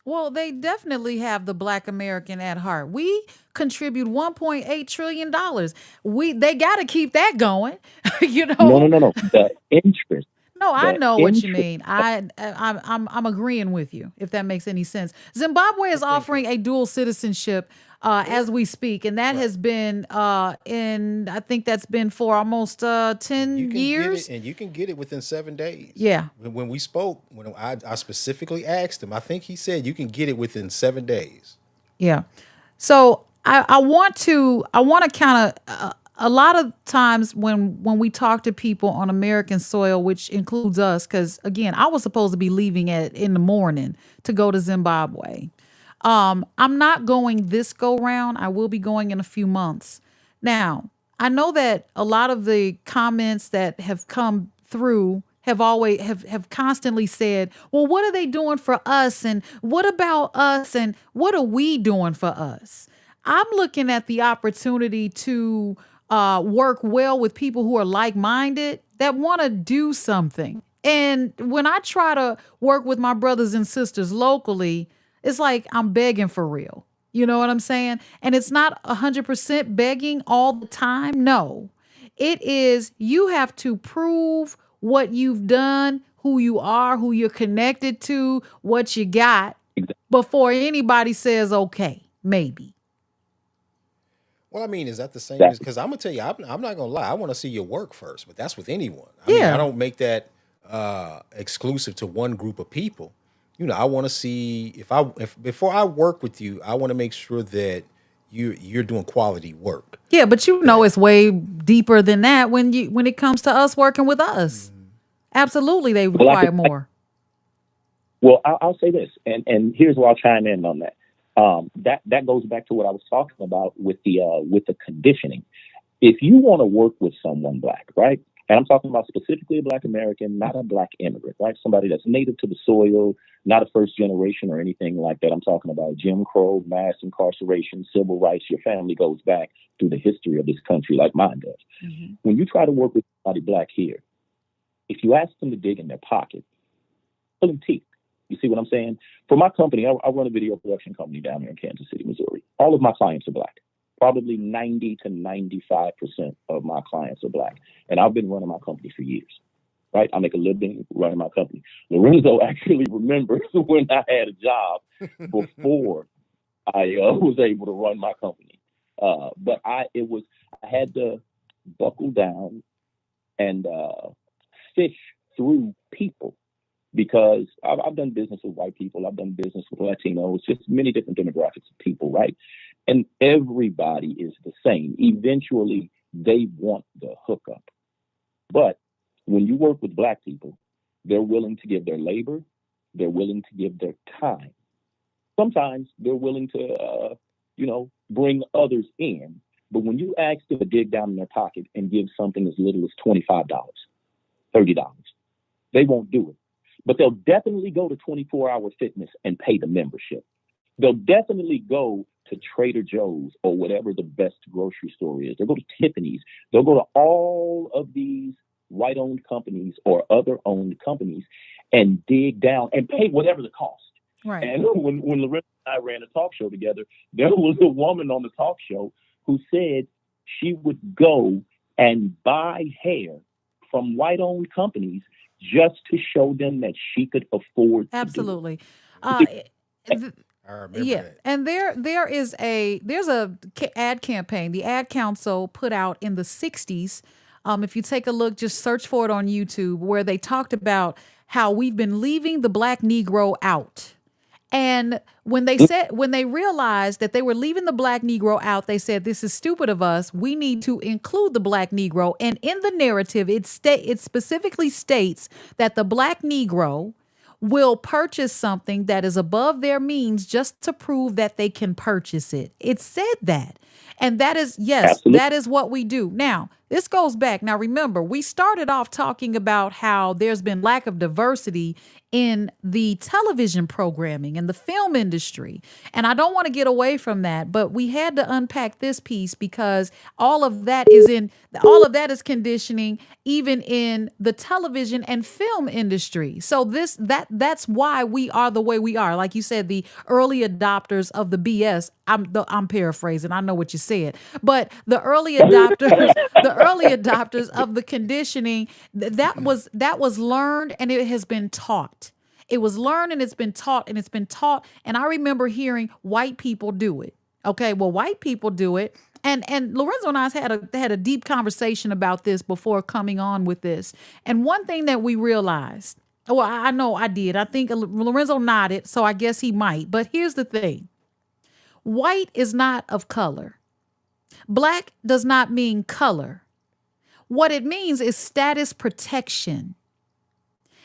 Well, they definitely have the Black American at heart. We contribute $1.8 trillion. They got to keep that going. you No, no, know. no, no. The interest. No, I The know what you interest. mean. I'm agreeing with you if that makes any sense. Zimbabwe I is think offering a dual citizenship as there, we speak, and that right. has been in I think that's been for almost And you 10 can get it, years. and you can get it within 7 days. Yeah, When we spoke, when I specifically asked him, I think he said you can get it within 7 days. yeah. So I want to kind of a lot of times when we talk to people on American soil, which includes us, because again, I was supposed to be leaving at in the morning to go to Zimbabwe. I'm not going this go round. I will be going in a few months. Now, I know that a lot of the comments that have come through have constantly said, well, what are they doing for us? And what about us? And what are we doing for us? I'm looking at the opportunity to work well with people who are like minded that want to do something. And when I try to work with my brothers and sisters locally, it's like I'm begging for real. You know what I'm saying? And it's not 100% begging all the time. No, it is you have to prove what you've done, who you are, who you're connected to, what you got before anybody says, okay, maybe. Well, I mean, is that the same as? Exactly. Because I'm gonna tell you, I'm not gonna lie. I want to see your work first, but that's with anyone. I mean, I Yeah, don't make that exclusive to one group of people. I want to see if before I work with you, I want to make sure that you're doing quality work. yeah, but you know That it's way deeper than that when it comes to us working with us. Absolutely, they Well, I can. require more. Well, I'll say this, and here's where I'll chime in on that. That goes back to what I was talking about with the conditioning. If you want to work with someone black, right? And I'm talking about specifically a black American, not a black immigrant, right? Somebody that's native to the soil, not a first generation or anything like that. I'm talking about Jim Crow, mass incarceration, civil rights. Your family goes back through the history of this country like mine does. Hmm. When you try to work with somebody black here, if you ask them to dig in their pocket, pull them teeth. You see what I'm saying? For my company, I run a video production company down here in Kansas City, Missouri. All of my clients are black. Probably 90 to 95% of my clients are black. And I've been running my company for years, right? I make a living running my company. Lorenzo actually remembers when I had a job before I was able to run my company. But I had to buckle down and fish through people because I've done business with white people, I've done business with Latinos, just many different demographics of people, right? And everybody is the same. Eventually, they want the hookup. But when you work with black people, they're willing to give their labor, they're willing to give their time. Sometimes they're willing to, bring others in. But when you ask them to dig down in their pocket and give something as little as $25, $30, they won't do it. But they'll definitely go to 24-hour fitness and pay the membership. They'll definitely go to Trader Joe's or whatever the best grocery store is. They'll go to Tiffany's. They'll go to all of these white owned companies or other owned companies and dig down and pay whatever the cost. Right. And when Loretta and I ran a talk show together, there was a woman on the talk show who said she would go and buy hair from white owned companies just to show them that she could afford to do Absolutely. Uh, it. th- I remember yeah, that. and there's a ad campaign. The Ad Council put out in the '60s. If you take a look, just search for it on YouTube, where they talked about how we've been leaving the black Negro out. And when they realized that they were leaving the black Negro out, they said, this is stupid of us. We need to include the black Negro. And in the narrative, it specifically states that the black Negro will purchase something that is above their means just to prove that they can purchase it. It said that. And that is, yes, Absolutely. that is what we do. Now, this goes back. Now, remember, we started off talking about how there's been lack of diversity in the television programming and the film industry. And I don't want to get away from that, but we had to unpack this piece because all of that is conditioning even in the television and film industry. So that's why we are the way we are. Like you said, the early adopters of the BS. I'm paraphrasing. I know what you said, but the early adopters, the early adopters of the conditioning that was learned and it has been taught. It was learned and it's been taught and it's been taught. And I remember hearing white people do it. Okay, well, white people do it. And Lorenzo and I had a deep conversation about this before coming on with this. And one thing that we realized, well, I know I did. I think Lorenzo nodded, so I guess he might. But here's the thing: white is not of color. Black does not mean color. What it means is status protection.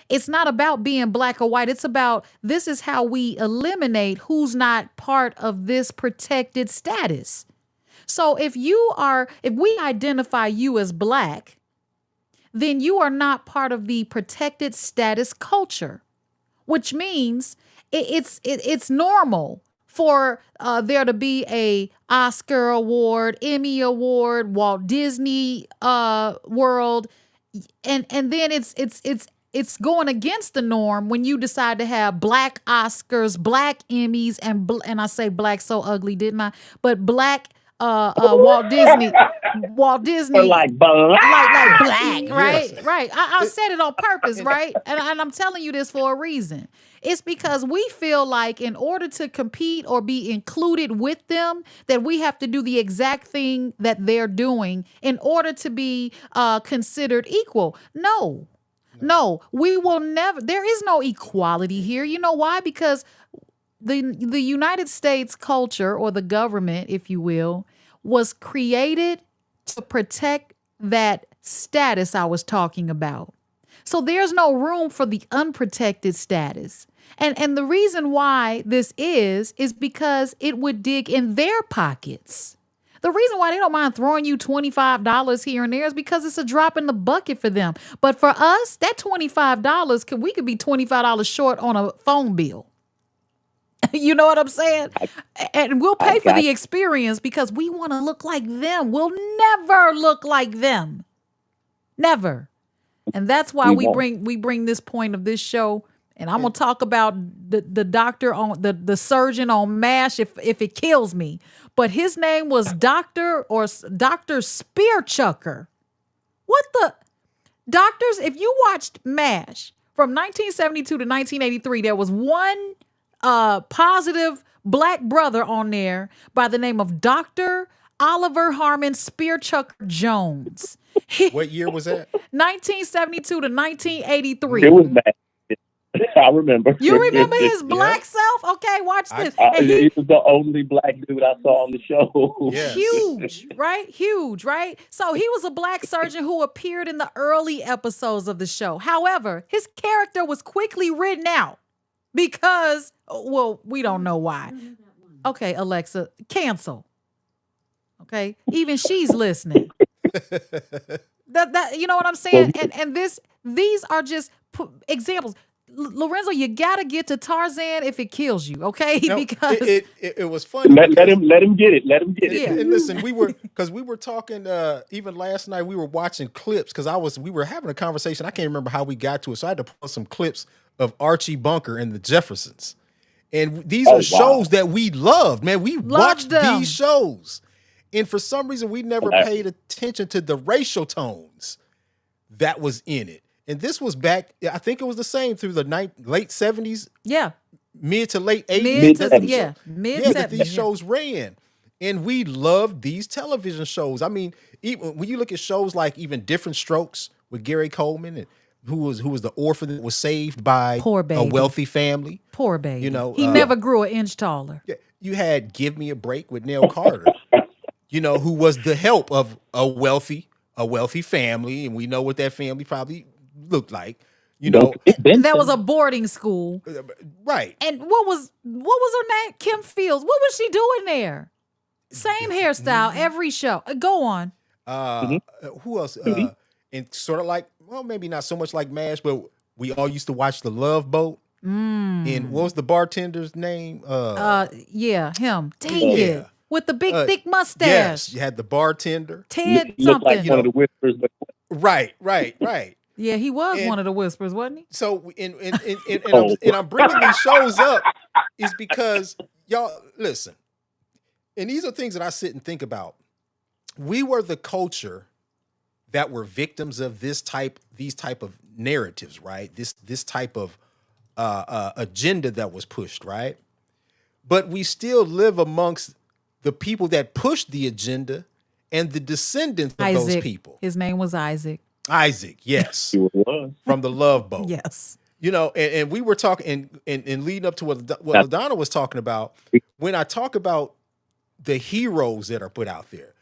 It's not about being black or white. It's about this is how we eliminate who's not part of this protected status. So if we identify you as black, then you are not part of the protected status culture, which means it's normal for there to be a Oscar award, Emmy award, Walt Disney World, and then it's going against the norm when you decide to have black Oscars, black Emmys, and I say black so ugly, didn't I? But black Walt Or Disney, like black. like black, Yes. right. I It- said it on purpose, and right? And I'm telling you this for a reason. It's because we feel like in order to compete or be included with them, that we have to do the exact thing that they're doing in order to be considered equal. No, no. no, we will never. There is no equality here. You know why? Because the United States culture or the government, if you will, was created to protect that status I was talking about. So there's no room for the unprotected status. And the reason why this is because it would dig in their pockets. The reason why they don't mind throwing you $25 here and there is because it's a drop in the bucket for them. But for us, that $25 we could be $25 short on a phone bill. You know what I'm saying? And we'll I pay for got the experience because we want to look like them. We'll never look like them. Never. And that's why we we won't. bring this point of this show. And I'm gonna talk about the doctor on the surgeon on MASH if it kills me. But his name was Dr. Spearchucker. What the doctors? If you watched MASH from 1972 to 1983, there was one positive black brother on there by the name of Dr. Oliver Harmon Spearchucker Jones. What year was that? 1972 to It 1983. was bad. I remember. You remember his Yeah. black self? Okay, watch I this. And He was the only black dude I saw on the show. yes. huge, right? Huge, right? So he was a black surgeon who appeared in the early episodes of the show. However, his character was quickly written out because, well, we don't know why. Okay, Alexa, cancel. Okay, even she's listening. That you know what I'm Well, saying? And these are just examples. Lorenzo, you gotta get to Tarzan if it kills you, okay? No, Because it was funny let because him get it. Let him get Yeah. it. and listen, we were talking even last night. We were watching clips because we were having a conversation. I can't remember how we got to it, so I had to pull some clips of Archie Bunker and the Jeffersons. And these Oh are wow. shows that we loved, man. We watched them. these shows, and for some reason, we never paid attention to the racial tones that was in it. And this was back, I think it was the same through the late 70s, yeah, mid to late 80s. mid to that these yeah, mid that these 70s. shows ran. And we loved these television shows. I mean, even when you look at shows like even Different Strokes with Gary Coleman, and who was the orphan that was saved by Poor a baby. wealthy family. Poor baby. You know, He never grew an inch taller. Yeah, you had Give Me a Break with Neil Carter, who was the help of a wealthy family, and we know what that family probably looked like. Don't forget Benson. That was a boarding school. Right. And what was her name? Kim Fields. What was she doing there? Same hairstyle every show. Go on. Who else? And sort of like, well, maybe not so much like MASH, but We all used to watch The Love Boat. And what was the bartender's name? Yeah, him. Dang Uh, it. Yeah. With the big thick Yes, mustache. you had the bartender. Ted look like You something. one of know, the whispers, but right. Yeah, he was And one of the whispers, wasn't he? so, oh, I'm bringing these shows up is because y'all listen, and these are things that I sit and think about. We were the culture that were victims of these type of narratives, right? This type of agenda that was pushed, right? But we still live amongst the people that pushed the agenda and the descendants of those Isaac. people. His name was Isaac. Isaac, yes, it was. from the Love Boat. Yes. And we were talking and leading up to what That's LaDonna was talking about. When I talk about the heroes that are put out there,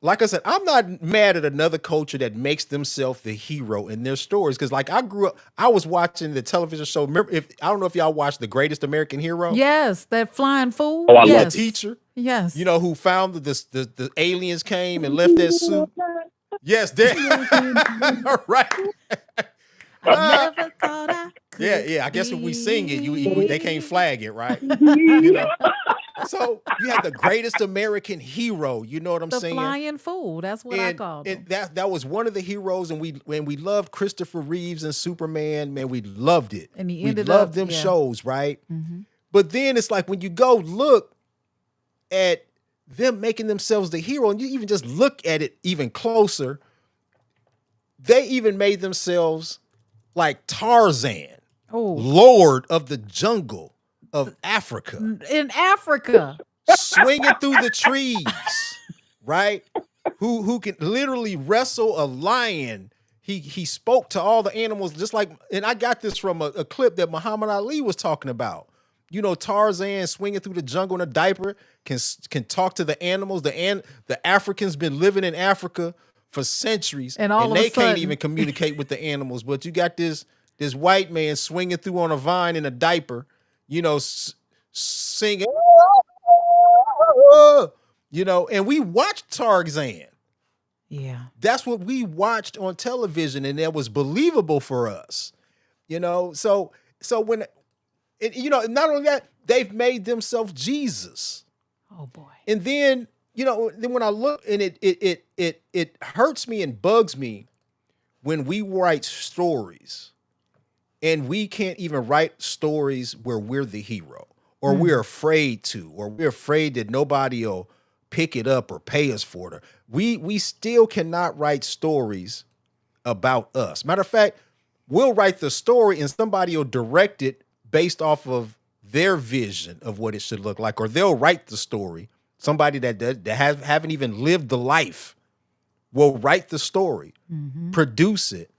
like I said, I'm not mad at another culture that makes themselves the hero in their stories. Because like I grew up, I was watching the television show. Remember, if I don't know if y'all watched The Greatest American Hero. Yes, that flying fool. Oh, I Yeah, love the Yes. teacher. Yes. Who found that the aliens came and left that suit. Yes, they right. I never thought I could. Yeah. I guess if we sing it, they can't Be. flag it, right? You know. So you had the greatest American hero. You know what I'm The saying? flying fool. That's what I called him. That was one of the heroes, and we loved Christopher Reeves and Superman. Man, we loved it. And he We ended loved up, them yeah. shows, right? Mm-hmm. But then it's like when you go look at them making themselves the hero, and you even just look at it even closer, they even made themselves like Tarzan, Oh, Lord of the jungle of Africa, in Africa. swinging through the trees, right? Who can literally wrestle a lion. He spoke to all the animals just like, and I got this from a clip that Muhammad Ali was talking about. Tarzan swinging through the jungle in a diaper can talk to the animals. The Africans been living in Africa for centuries, And all of a they can't sudden- even communicate with the animals. But you got this white man swinging through on a vine in a diaper, singing, and we watched Tarzan. Yeah. That's what we watched on television, and that was believable for us. So when not only that, they've made themselves Jesus. Oh boy. And then, then when I look, and it hurts me and bugs me when we write stories and we can't even write stories where we're the hero, or we're afraid to, or we're afraid that nobody will pick it up or pay us for it. We still cannot write stories about us. Matter of fact, we'll write the story and somebody will direct it based off of their vision of what it should look like, or they'll write the story. Somebody that haven't even lived the life will write the story, produce it,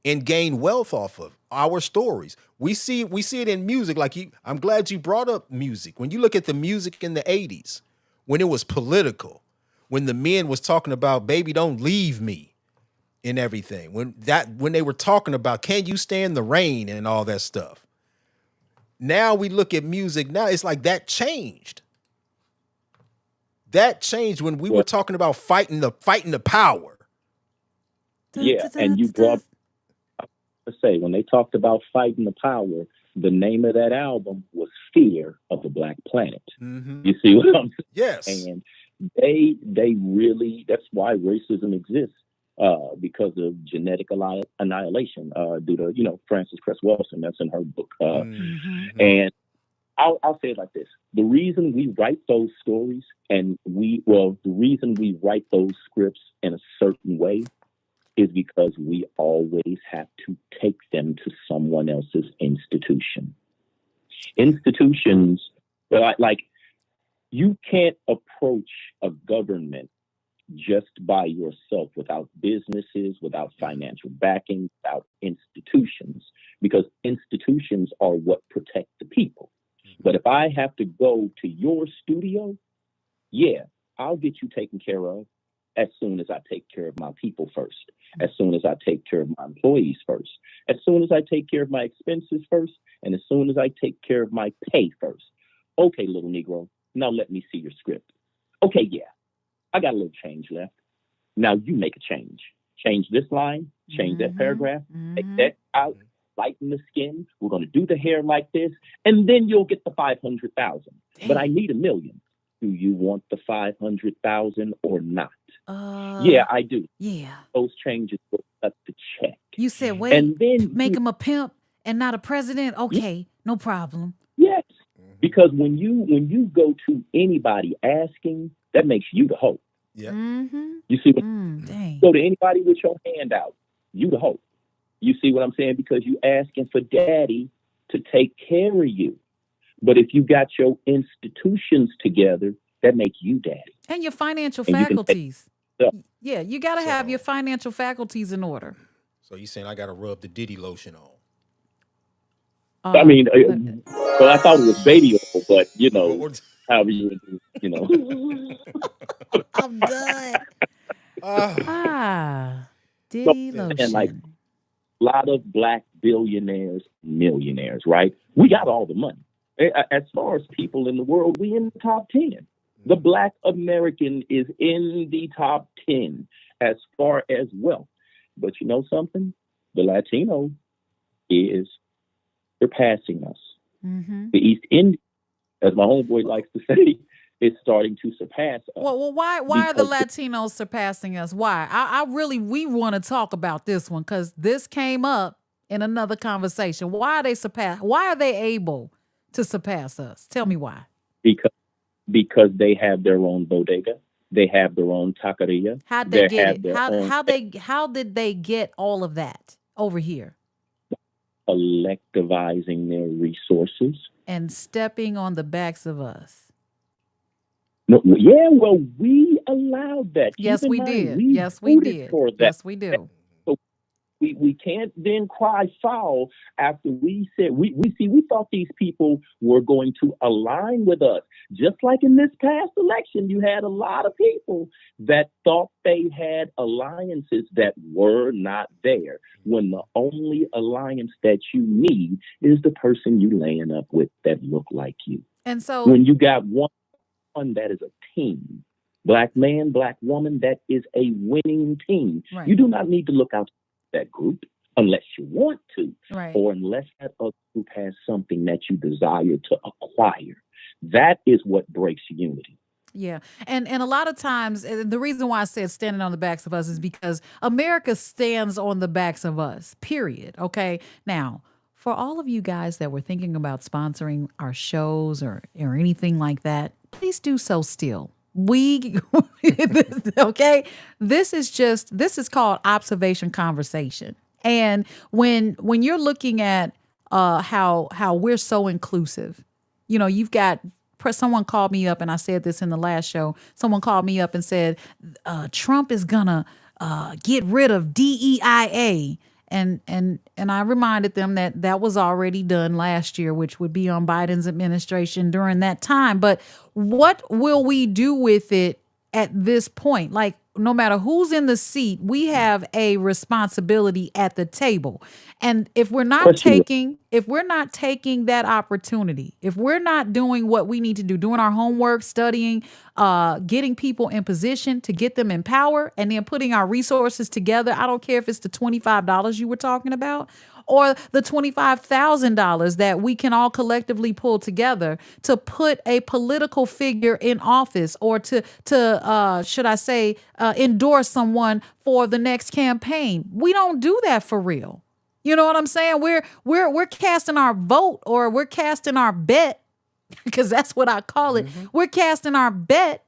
and gain wealth off of our stories. We see it in music. I'm glad you brought up music. When you look at the music in the 80s, when it was political, when the men was talking about baby, don't leave me and everything, when they were talking about can you stand the rain and all that stuff. Now we look at music now, it's like that changed. That changed when we were talking about fighting the power. Yeah, and you brought to say when they talked about fighting the power, the name of that album was "Fear of the Black Planet." Mm-hmm. You see what I'm saying? Yes. And they really, that's why racism exists, because of genetic annihilation, due to Frances Cress Welsing. That's in her book. And I'll say it like this: the reason we write those stories, the reason we write those scripts in a certain way, is because we always have to take them to someone else's institution. Institutions, like you can't approach a government just by yourself without businesses, without financial backing, without institutions, because institutions are what protect the people. But if I have to go to your studio, yeah, I'll get you taken care of as soon as I take care of my people first, as soon as I take care of my employees first, as soon as I take care of my expenses first, and as soon as I take care of my pay first. Okay, little Negro, now let me see your script. Okay, yeah, I got a little change left. Now you make a change. Change this line, change that paragraph, take that out, lighten the skin. We're going to do the hair like this, and then you'll get the 500,000. But I need $1 million. Do you want the 500,000 or not? Yeah, I do. Yeah. Those changes will cut the check. You said, wait, And then make him a pimp and not a president? Okay, no problem. yes, because when you go to anybody asking, that makes you the hope. Yeah. You see what dang. go to anybody with your hand out, you the hope. You see what I'm saying? Because you asking for daddy to take care of you. But if you got your institutions together, that make you daddy. And your financial And you can take faculties. stuff. Yeah, you got to have your So, financial faculties in order. so you saying I got to rub the Diddy lotion on? I mean, let- well, I thought it was baby oil, but What- however you. I'm done. Ah, So, Diddy and like lotion. a lot of black billionaires, millionaires, right? We got all the money. As far as people in the world, we in the top 10. The black American is in the top 10 as far as wealth. But you know something? The Latino is surpassing us. The East Indian, as my homeboy likes to say, is starting to surpass us. Well, why are the Latinos surpassing us? Why? We want to talk about this one because this came up in another conversation. Why are they Why are they able to surpass us? Tell me why. Because they have their own bodega, they have their own taqueria. How'd they get have it? their own How did they get all of that over here? collectivizing their resources. And stepping on the backs of us. No, yeah, well, we allowed that. Yes, Keep in we mind, did. we Yes, we voted did. for that. Yes, we do. So we can't then cry foul after we said we thought these people were going to align with us. Just like in this past election, you had a lot of people that thought they had alliances that were not there, when the only alliance that you need is the person you laying up with that look like you. And so when you got one that is a team, black man, black woman, that is a winning team. Right. You do not need to look out that group unless you want to, right. or unless that other group has something that you desire to acquire. That is what breaks unity. Yeah. And a lot of times, the reason why I said standing on the backs of us is because America stands on the backs of us, period. Okay. Now, for all of you guys that were thinking about sponsoring our shows or anything like that, please do so still. Okay. This is called observation conversation. And when you're looking at how we're so inclusive, you've got someone called me up, and I said this in the last show. Someone called me up and said, Trump is gonna get rid of DEIA. And I reminded them that was already done last year, which would be on Biden's administration during that time. But what will we do with it at this point? Like, no matter who's in the seat, we have a responsibility at the table. And if we're not taking that opportunity, if we're not doing what we need to do, doing our homework, studying, getting people in position to get them in power, and then putting our resources together, I don't care if it's the $25 you were talking about, or the $25,000 that we can all collectively pull together to put a political figure in office, or to should I say, endorse someone for the next campaign. We don't do that for real. You know what I'm saying? We're casting our vote, or we're casting our bet, because that's what I call it. We're casting our bet,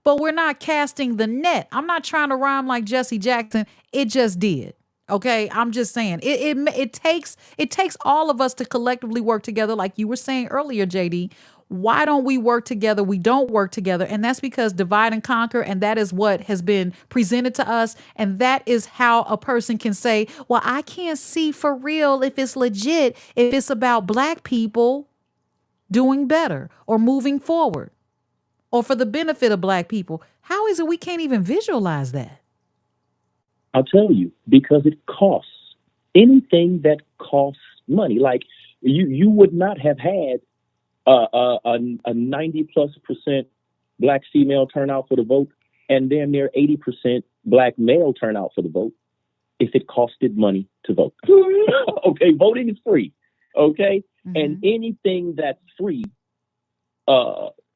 but we're not casting the net. I'm not trying to rhyme like Jesse Jackson. It just did. Okay, I'm just saying it takes all of us to collectively work together, like you were saying earlier, JD. Why don't we work together? We don't work together, and that's because divide and conquer, and that is what has been presented to us, and that is how a person can say, "Well, I can't see for real if it's legit, if it's about black people doing better or moving forward, or for the benefit of black people." How is it we can't even visualize that? I'll tell you, because it costs. Anything that costs money, like you would not have had a 90+% black female turnout for the vote, and then there 80% black male turnout for the vote, if it costed money to vote. Okay, voting is free. Okay, and anything that's free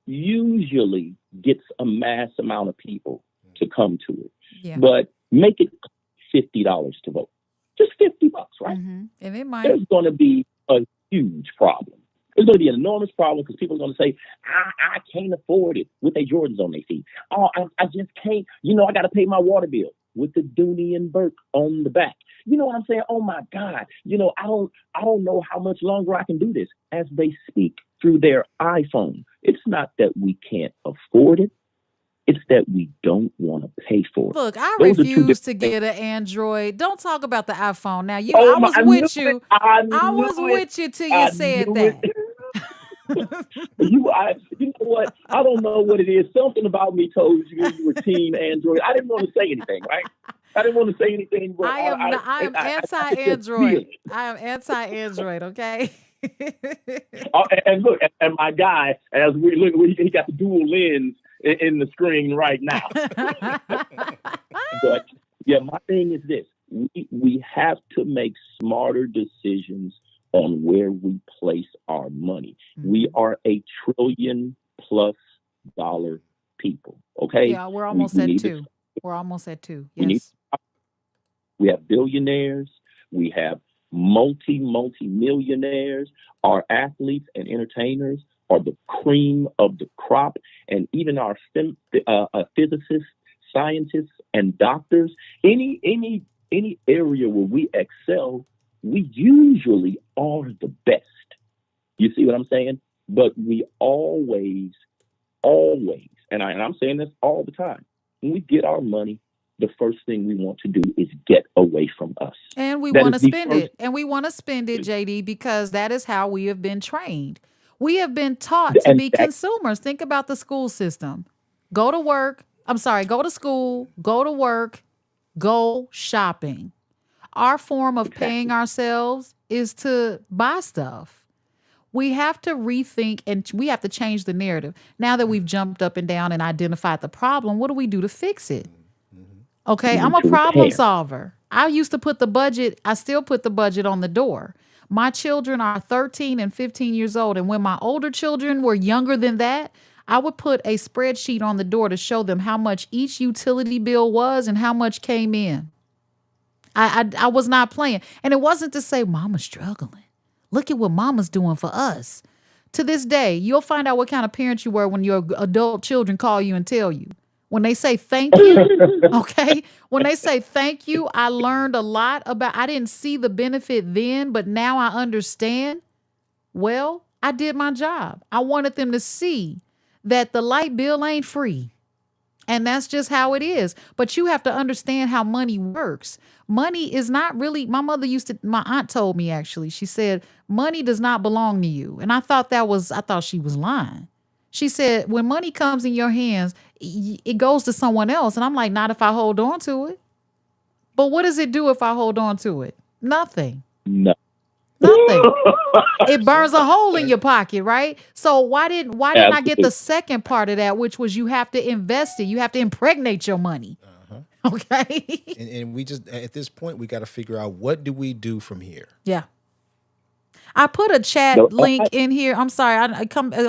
usually gets a mass amount of people to come to it. Yeah. But make it $50 to vote. Just $50, right? And it might. There's going to be a huge problem. There's going to be an enormous problem because people are going to say, I can't afford it with their Jordans on their feet. Oh, I just can't. I got to pay my water bill with the Dooney and Burke on the back. You know what I'm saying? Oh my God. I don't know how much longer I can do this as they speak through their iPhone. It's not that we can't afford it. It's that we don't want to pay for it. Look, I refuse to get an Android. Don't talk about the iPhone now. I was with you. I was with you till you said that. You know what? I don't know what it is. Something about me told you were team Android. I didn't want to say anything, right? I didn't want to say anything. But I am anti-Android. I am anti-Android. Okay. And look, and my guy, as we look, he got the dual lens in the screen right now. But yeah, my thing is this: we have to make smarter decisions on where we place our money. We are $1 trillion+ people. Okay. Yeah, we're almost at 2. We're almost at 2. Yes. We have billionaires. We have multi-millionaires. Our athletes and entertainers are the cream of the crop, and even our physicists, scientists, and doctors. Any area where we excel, we usually are the best. You see what I'm saying? But we always, and I'm saying this all the time, when we get our money, the first thing we want to do is get away from us. And we want to spend it. And we want to spend it, JD, because that is how we have been trained. We have been taught to be consumers. Think about the school system. Go to work. I'm sorry, go to school, go to work, go shopping. Our form of paying ourselves is to buy stuff. We have to rethink and we have to change the narrative. Now that we've jumped up and down and identified the problem, what do we do to fix it? Okay, I'm a problem solver. I used to put the budget, I still put the budget on the door. My children are 13 and 15 years old. And when my older children were younger than that, I would put a spreadsheet on the door to show them how much each utility bill was and how much came in. I was not playing. And it wasn't to say, Mama's struggling. Look at what Mama's doing for us. To this day, you'll find out what kind of parent you were when your adult children call you and tell you. When they say thank you, okay? When they say thank you, I learned a lot about, I didn't see the benefit then, but now I understand. Well, I did my job. I wanted them to see that the light bill ain't free. And that's just how it is. But you have to understand how money works. Money is not really, my aunt told me actually, she said, money does not belong to you. And I thought she was lying. She said, when money comes in your hands, it goes to someone else. And I'm like, not if I hold on to it. But what does it do if I hold on to it? Nothing. No. Nothing. It burns a hole in your pocket, right? So why didn't I get the second part of that, which was you have to invest it. You have to impregnate your money. Okay. And we just, at this point, we got to figure out, what do we do from here? Yeah. I put a chat link in here. I'm sorry.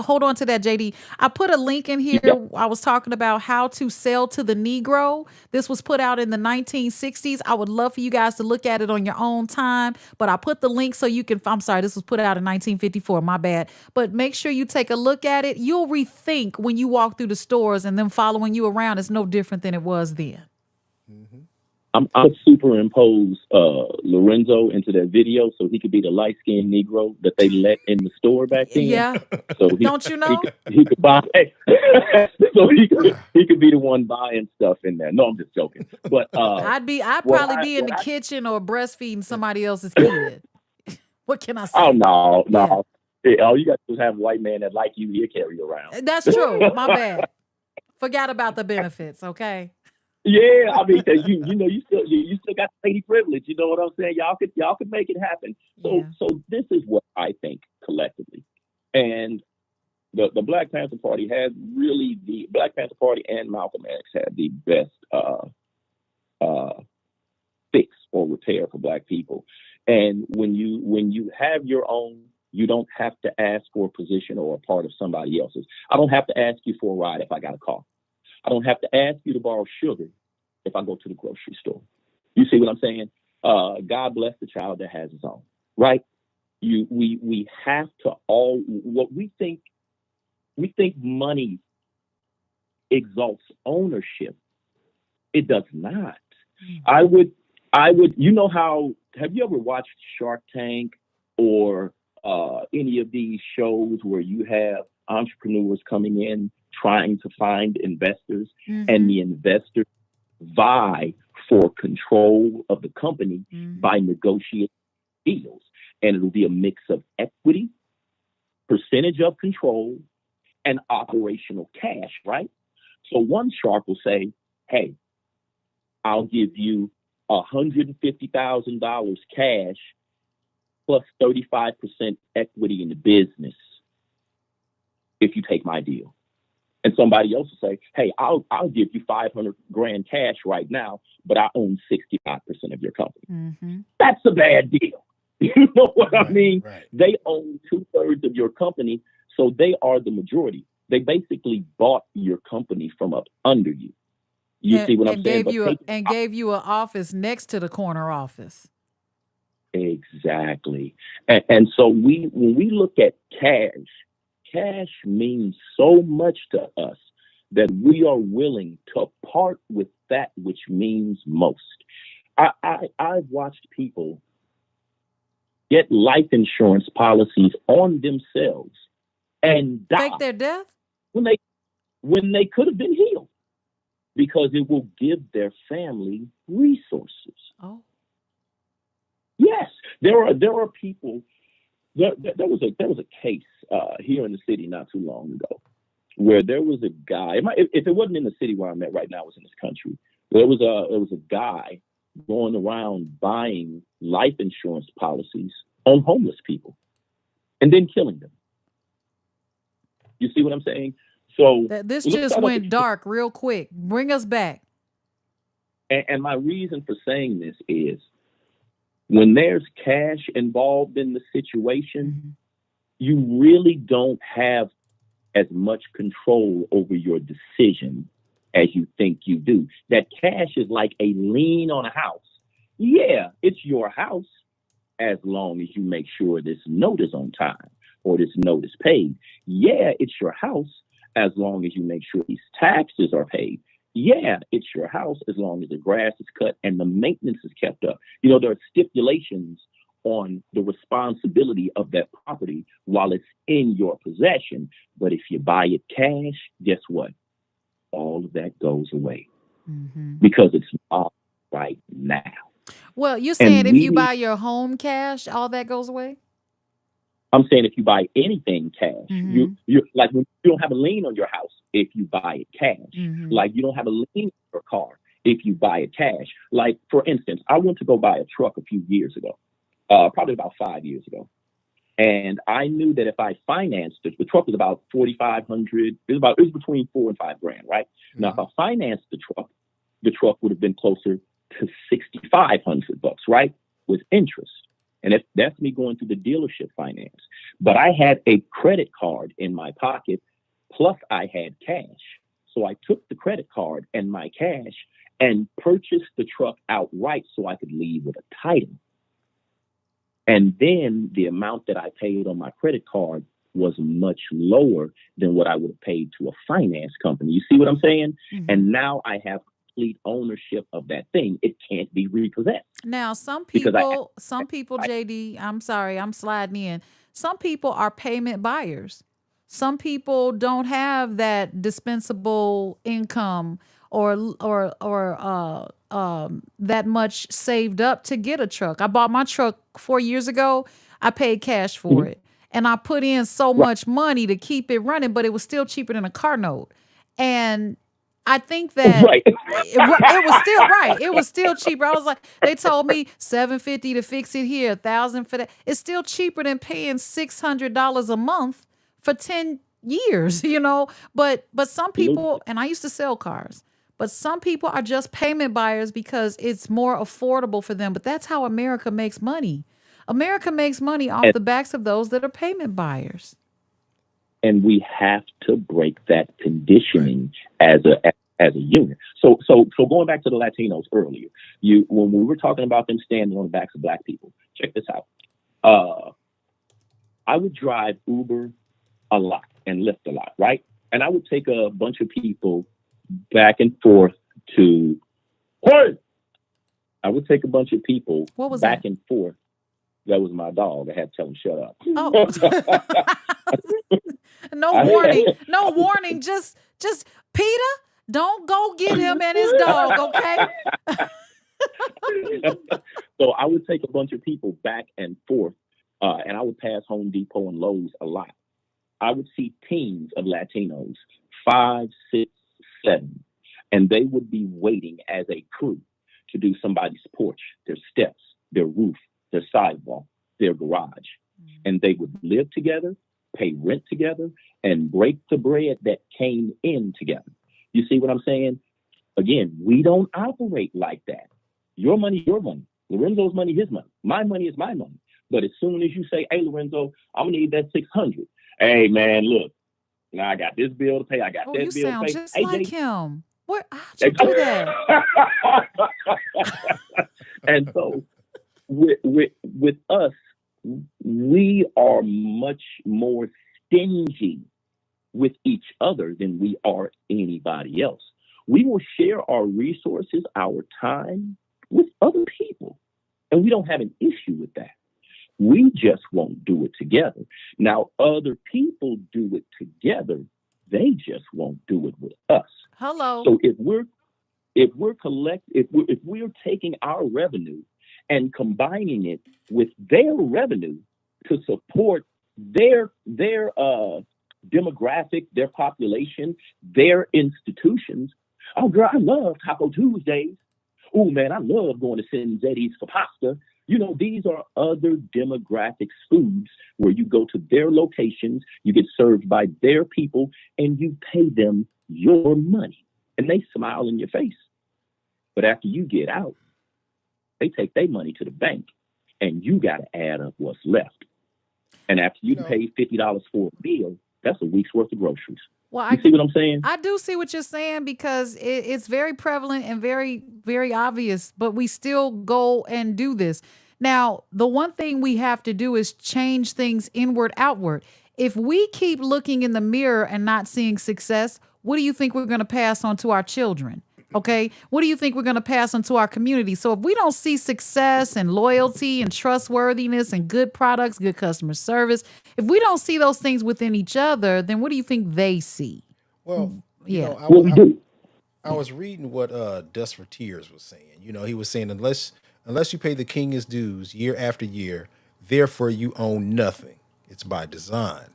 Hold on to that, JD. I put a link in here. Yeah. I was talking about how to sell to the Negro. This was put out in the 1960s. I would love for you guys to look at it on your own time. But I put the link so you can, I'm sorry, this was put out in 1954. My bad. But make sure you take a look at it. You'll rethink when you walk through the stores and them following you around. It's no different than it was then. Mm-hmm. I'm superimpose Lorenzo into that video so he could be the light-skinned Negro that they let in the store back then. Yeah. So don't you know? He could buy. So he could be the one buying stuff in there. No, I'm just joking. But I'd probably be in the kitchen or breastfeeding somebody else's kid. What can I say? Oh no. Yeah, all you got to do is have a white man that like you, he'll carry you around. That's true. My bad. Forgot about the benefits. Okay. Yeah, I mean, you still got lady privilege. You know what I'm saying? Y'all could make it happen. So this is what I think collectively, and the Black Panther Party had really the Black Panther Party and Malcolm X had the best fix or repair for Black people. And when you have your own, you don't have to ask for a position or a part of somebody else's. I don't have to ask you for a ride if I got a car. I don't have to ask you to borrow sugar if I go to the grocery store. You see what I'm saying? God bless the child that has his own, right? We have to all what we think money exalts ownership. It does not. I would you know how have you ever watched Shark Tank or any of these shows where you have entrepreneurs coming in trying to find investors and the investors vie for control of the company by negotiating deals. And it'll be a mix of equity, percentage of control, and operational cash, right? So one shark will say, hey, I'll give you $150,000 cash plus 35% equity in the business if you take my deal. And somebody else will say, hey, I'll give you 500 grand cash right now, but I own 65% of your company. That's a bad deal. You know what I mean? Right. They own 2/3 of your company, so they are the majority. They basically bought your company from up under you. You see what I'm saying? Gave you an office next to the corner office. Exactly. And so when we look at cash means so much to us that we are willing to part with that which means most. I've watched people get life insurance policies on themselves and die Fake their death when they could have been healed because it will give their family resources. Oh, yes, there are people. There was a case here in the city not too long ago where there was a guy. If it wasn't in the city where I'm at right now, it was in this country. There was a guy going around buying life insurance policies on homeless people and then killing them. You see what I'm saying? So this just went dark real quick. Bring us back. And my reason for saying this is when there's cash involved in the situation, you really don't have as much control over your decision as you think you do. That cash is like a lien on a house. Yeah, it's your house as long as you make sure this note is on time or this note is paid. Yeah, it's your house as long as you make sure these taxes are paid. Yeah, it's your house as long as the grass is cut and the maintenance is kept up. You know, there are stipulations on the responsibility of that property while it's in your possession. But if you buy it cash, guess what? All of that goes away because it's all right now. Well, you're saying if you buy your home cash, all that goes away? I'm saying if you buy anything cash, you like when you don't have a lien on your house if you buy it cash. Like you don't have a lien on your car if you buy it cash. Like for instance, I went to go buy a truck a few years ago, probably about 5 years ago, and I knew that if I financed it, the truck was about $4,500. It was between $4,000 and $5,000, right? Now, if I financed the truck would have been closer to $6,500, right, with interest. And that's me going through the dealership finance. But I had a credit card in my pocket, plus I had cash. So I took the credit card and my cash and purchased the truck outright so I could leave with a title. And then the amount that I paid on my credit card was much lower than what I would have paid to a finance company. You see what I'm saying? And now I have complete ownership of that thing. It can't be repossessed. Now, some people, JD, I'm sorry, I'm sliding in. Some people are payment buyers. Some people don't have that dispensable income or that much saved up to get a truck. I bought my truck 4 years ago. I paid cash for it. And I put in so much money to keep it running, but it was still cheaper than a car note. And I think that it was still right. It was still cheaper. I was like, they told me $750 to fix it here, $1,000 for that. It's still cheaper than paying $600 a month for 10 years, you know. But some people, and I used to sell cars, But some people are just payment buyers because it's more affordable for them. But that's how America makes money. America makes money off and the backs of those that are payment buyers. and we have to break that Right. conditioning as a unit. So going back to the Latinos earlier, you when we were talking about them standing on the backs of black people, check this out. Uh, I would drive Uber a lot and Lyft a lot, right? And I would take a bunch of people back and forth to Hey! I would take a bunch of people What was back that? and forth. That was my dog. I had to tell him shut Oh, up. no I, warning. No I would warning. Just Peter, don't go get him and his dog, okay? so I would take a bunch of people back and forth, and I would pass Home Depot and Lowe's a lot. I would see teams of Latinos, 5, 6, 7, and they would be waiting as a crew to do somebody's porch, their steps, their roof, their sidewalk, their garage. And they would live together, pay rent together, and break the bread that came in together. You see what I'm saying? Again, we don't operate like that. Your money, your money. Lorenzo's money, his money. My money is my money. But as soon as you say, "Hey, Lorenzo, I'm gonna need that 600." Hey, man, look. Now I got this bill to pay. I got Oh, you that bill to sound pay. just Hey, like Jay. him. What? How'd you do that? and so with us, we are much more stingy with each other than we are anybody else. We will share our resources, our time with other people, and we don't have an issue with that. We just won't do it together. Now, other people do it together. They just won't do it with us. Hello. So if we're taking our revenue and combining it with their revenue to support their demographic, their population, their institutions. Oh, girl, I love Taco Tuesdays. Oh, man, I love going to Sin Zeddy's for pasta. These are other demographic foods where you go to their locations, you get served by their people, and you pay them your money. And they smile in your face. But after you get out, they take their money to the bank, and you got to add up what's left. And after You you know, pay $50 for a meal, that's a week's worth of groceries. Well, You see what I'm saying? I do see what you're saying because it's very prevalent and very, very obvious, but we still go and do this. Now, the one thing we have to do is change things inward, outward. If we keep looking in the mirror and not seeing success, what do you think we're going to pass on to our children? Okay. What do you think we're going to pass on to our community? So if we don't see success and loyalty and trustworthiness and good products, good customer service, if we don't see those things within each other, then what do you think they see? well, Yeah. What we do. I Yeah. was reading what Dust for Tears was saying. He was saying unless you pay the king his dues year after year, therefore you own nothing. It's by design.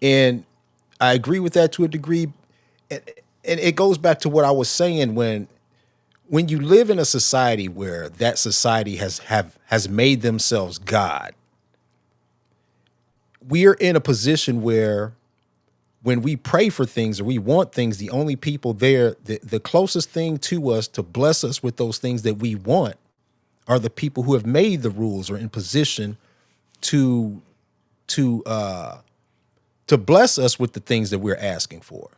And I agree with that to a degree. And, and it goes back to what I was saying when you live in a society where that society has made themselves God, we're in a position where when we pray for things or we want things, the only people there, the closest thing to us to bless us with those things that we want are the people who have made the rules or in position to to uh to bless us with the things that we're asking for.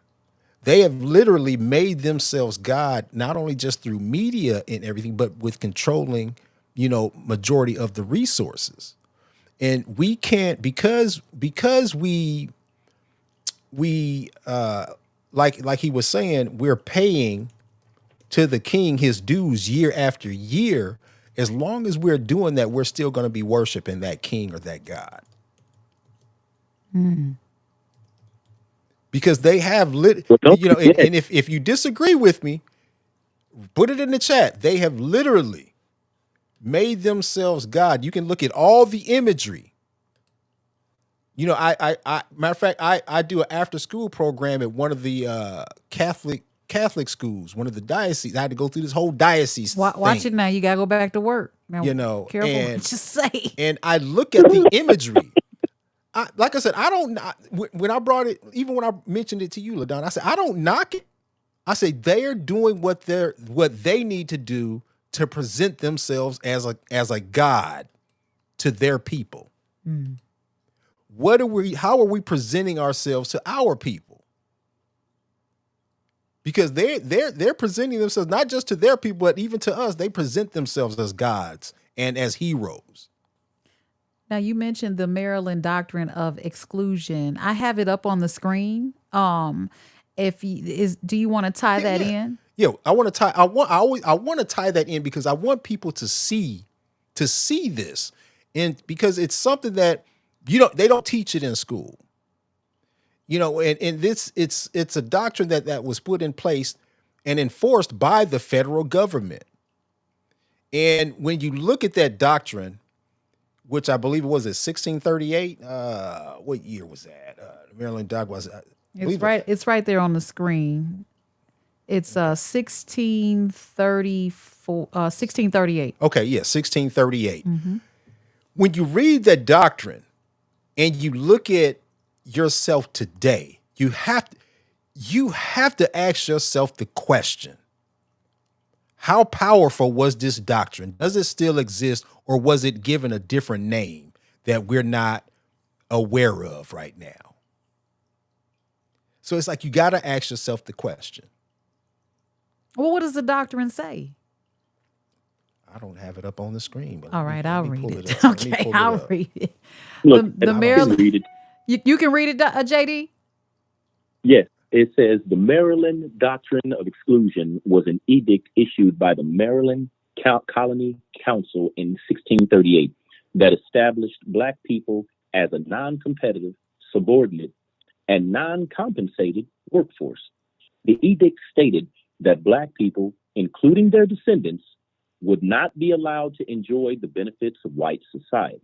They have literally made themselves God, not only just through media and everything, but with controlling, majority of the resources. And we can't because we like he was saying, we're paying to the king his dues year after year. As long as we're doing that, we're still going to be worshiping that king or that God. Because they have But don't forget, and if you disagree with me, put it in the chat. They have literally made themselves God. You can look at all the imagery. I matter of fact, I do an after school program at one of the Catholic schools, one of the dioceses. I had to go through this whole diocese Watch it thing, now. You gotta go back to work. Now, careful what and you say. I look at the imagery. Like I said, I don't when I brought it, even when I mentioned it to you, LaDon, I said I don't knock it. I say they're doing what they need to do to present themselves as a god to their people. Mm. How are we presenting ourselves to our people? Because they're presenting themselves not just to their people, but even to us. They present themselves as gods and as heroes. Now you mentioned the Maryland doctrine of exclusion. I have it up on the screen. If you, is do you want to tie Yeah, that yeah. in? Yeah, I want to tie that in because I want people to see this. And because it's something that they don't teach it in school. And this it's a doctrine that was put in place and enforced by the federal government. And when you look at that doctrine, which I believe it was at 1638, what year was that? The Maryland Doc was, I It's believe it. right. It's right there on the screen. It's 1634, 1638. Okay, yeah, 1638. When you read that doctrine and you look at yourself today, you have to ask yourself the question: how powerful was this doctrine? Does it still exist, or was it given a different name that we're not aware of right now? So it's like you got to ask yourself the question. Well, what does the doctrine say? I don't have it up on the screen, but All right, let I'll me read pull it. it up. Let me Okay, pull it I'll up. read it. Look, The I I don't can Maryland. see. read it. You can read it, JD. Yes, it says the Maryland Doctrine of Exclusion was an edict issued by the Maryland Colony Council in 1638 that established Black people as a non competitive, subordinate, and non compensated workforce. The edict stated that Black people, including their descendants, would not be allowed to enjoy the benefits of white society.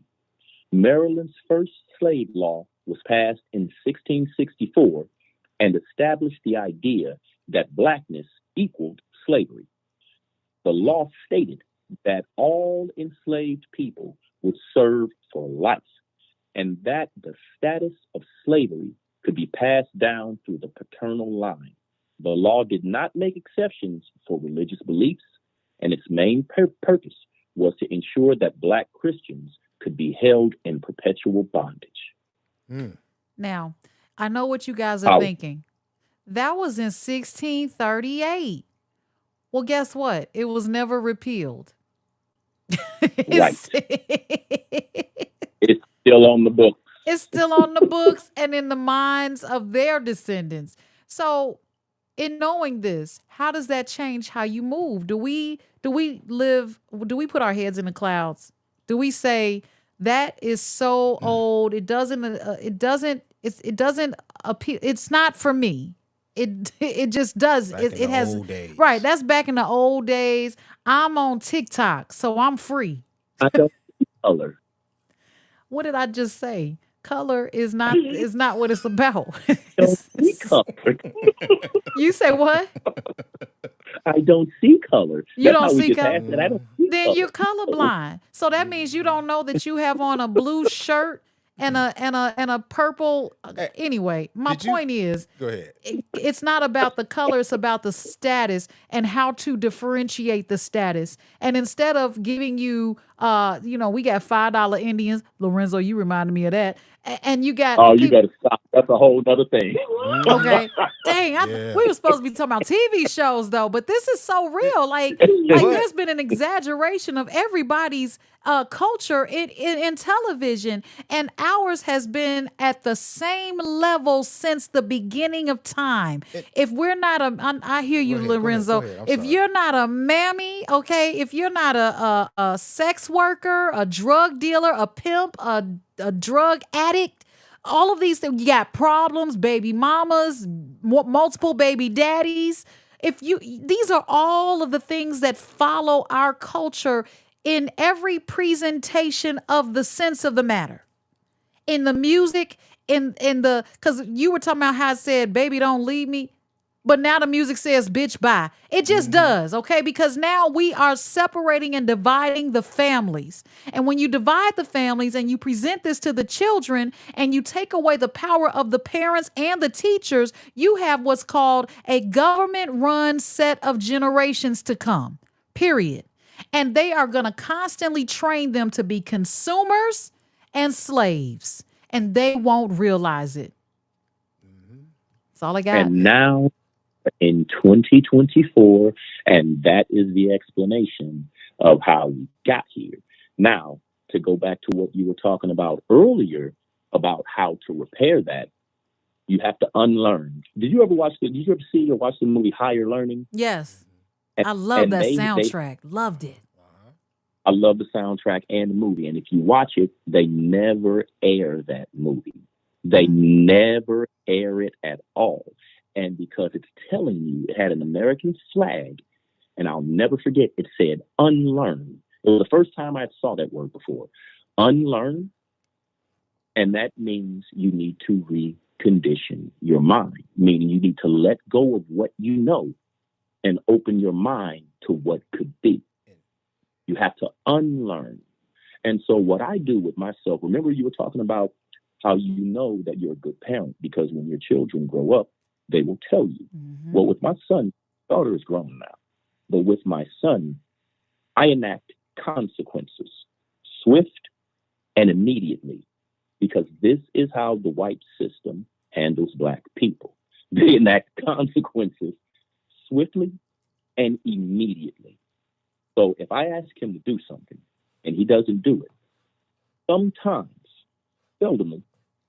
Maryland's first slave law was passed in 1664 and established the idea that blackness equaled slavery. The law stated that all enslaved people would serve for life and that the status of slavery could be passed down through the paternal line. The law did not make exceptions for religious beliefs, and its main purpose was to ensure that Black Christians could be held in perpetual bondage. Mm. Now, I know what you guys are Power. thinking. That was in 1638. Well, guess what? It was never repealed. Right. it's, It's still on the books. it's still on the books and in the minds of their descendants. So, in knowing this, how does that change how you move? Do we put our heads in the clouds? Do we say that is so old, it doesn't appeal, it's not for me. It just does. Back in It the has, old days. right, that's back in the old days. I'm on TikTok, so I'm free. I don't see color. What did I just say? Color is not what it's about. I don't see color. You say what? I don't see color. You That's don't how we see just color? asked it. I don't see Then you're color. colorblind. So that means you don't know that you have on a blue shirt and a purple. Hey, Anyway, my did you point is, go ahead? it's not about the color, it's about the status and how to differentiate the status. And instead of giving you we got $5 Indians. Lorenzo, you reminded me of that. And you got Oh, you people. got to stop. That's a whole other thing. Mm-hmm. Okay. Dang, Yeah. we were supposed to be talking about TV shows though, but this is so It, real. Like but there's been an exaggeration of everybody's culture in television, and ours has been at the same level since the beginning of time. it, If we're not I hear you, go ahead. Go Lorenzo. ahead. I'm If sorry. you're not a mammy, okay, if you're not a sex worker, a drug dealer, a pimp, a drug addict, all of these things, you got problems, baby mamas, multiple baby daddies. If you These are all of the things that follow our culture in every presentation of the sense of the matter, in the music, in the, because you were talking about how I said baby don't leave me. but now the music says bitch bye. It just does, okay? Because now we are separating and dividing the families. And when you divide the families and you present this to the children and you take away the power of the parents and the teachers, you have what's called a government run set of generations to come, period. And they are going to constantly train them to be consumers and slaves, and they won't realize it. That's all I got. And now in 2024, and that is the explanation of how we got here. Now, to go back to what you were talking about earlier about how to repair that, you have to unlearn. Did you ever see or watch the movie Higher Learning? Yes. And, I love and that they soundtrack. Loved it. I love the soundtrack and the movie. And if you watch it, they never air that movie. They never air it at all. And because it's telling you it had an American flag, and I'll never forget, it said unlearn. It was the first time I saw that word before. Unlearn. And that means you need to recondition your mind, meaning you need to let go of what you know and open your mind to what could be. You have to unlearn. And so what I do with myself, remember you were talking about how you know that you're a good parent because when your children grow up, they will tell you. Well, with my son, daughter is grown now, but with my son, I enact consequences swift and immediately because this is how the white system handles Black people. They enact consequences swiftly and immediately. So if I ask him to do something and he doesn't do it, sometimes, seldomly,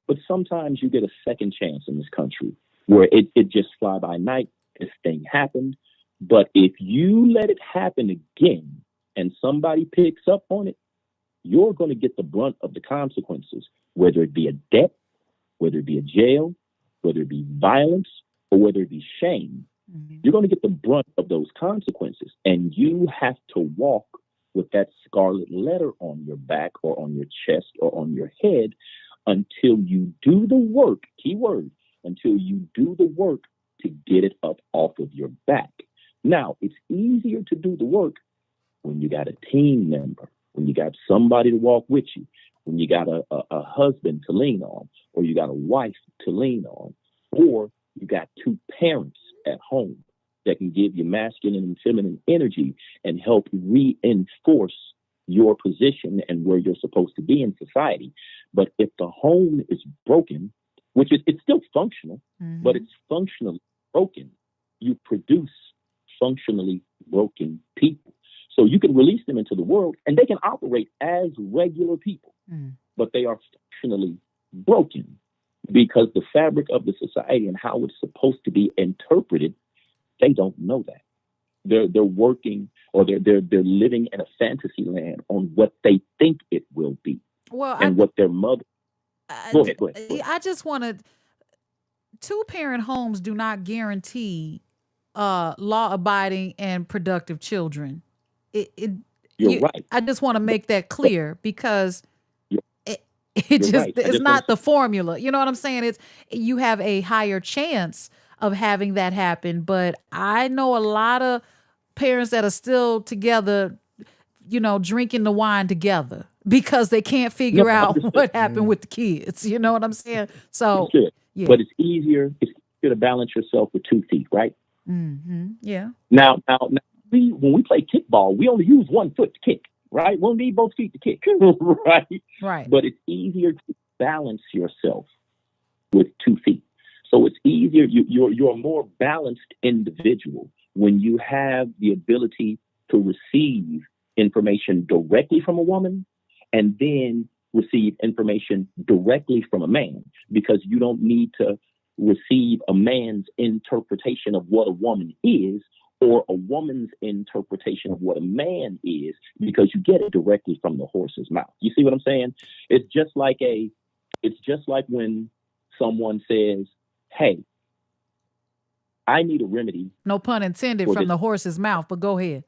but sometimes you get a second chance in this country where it just fly by night. This thing happened. But if you let it happen again and somebody picks up on it, you're going to get the brunt of the consequences, whether it be a debt, whether it be a jail, whether it be violence, or whether it be shame. You're going to get the brunt of those consequences. And you have to walk with that scarlet letter on your back or on your chest or on your head until you do the work, keyword, until you do the work to get it up off of your back. Now, it's easier to do the work when you got a team member, when you got somebody to walk with you, when you got a husband to lean on, or you got a wife to lean on, or you got two parents at home that can give you masculine and feminine energy and help reinforce your position and where you're supposed to be in society. But if the home is broken, which is it's still functional, but it's functionally broken, you produce functionally broken people. So you can release them into the world and they can operate as regular people, but they are functionally broken because the fabric of the society and how it's supposed to be interpreted, they don't know that. They're working or they're living in a fantasy land on what they think it will be. Well, and what their mother. Go ahead. I just want to. Two-parent homes do not guarantee law-abiding and productive children. It You're right. I just want to make that clear because You're, it just right. it's not the formula. You know what I'm saying? It's you have a higher chance of having that happen. But I know a lot of parents that are still together, drinking the wine together because they can't figure out what happened with the kids. You know what I'm saying? So, yeah. But it's easier to balance yourself with 2 feet, right? Yeah. Now, when we play kickball, we only use 1 foot to kick, right? We don't need both feet to kick, right? Right. But it's easier to balance yourself with 2 feet. So it's easier. You're a more balanced individual when you have the ability to receive information directly from a woman and then receive information directly from a man, because you don't need to receive a man's interpretation of what a woman is or a woman's interpretation of what a man is, because you get it directly from the horse's mouth. You see what I'm saying? It's just like when someone says, "Hey, I need a remedy." No pun intended from the horse's mouth, but go ahead.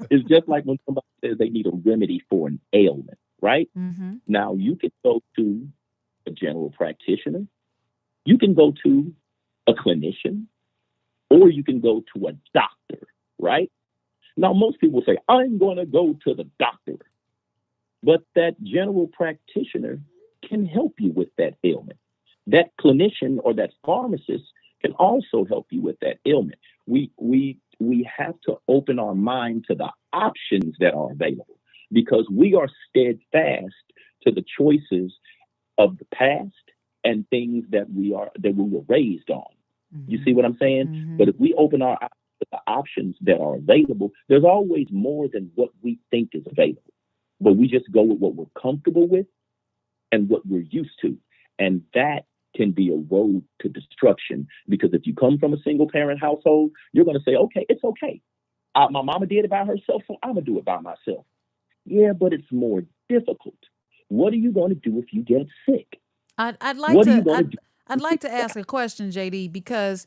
It's just like when somebody says they need a remedy for an ailment, right? Now you can go to a general practitioner, You can go to a clinician or you can go to a doctor, right? Now, most people say, I'm going to go to the doctor, but that general practitioner can help you with that ailment. That clinician or that pharmacist can also help you with that ailment. We have to open our mind to the options that are available because we are steadfast to the choices of the past and things that we were raised on. You see what I'm saying? But if we open our eyes to the options that are available, there's always more than what we think is available. But we just go with what we're comfortable with and what we're used to. And that can be a road to destruction because if you come from a single parent household, you're going to say, okay, it's okay. My mama did it by herself, so I'm going to do it by myself. Yeah, but it's more difficult. What are you going to do if you get sick? I'd like What are you to going to do? I'd like to ask a question, JD, because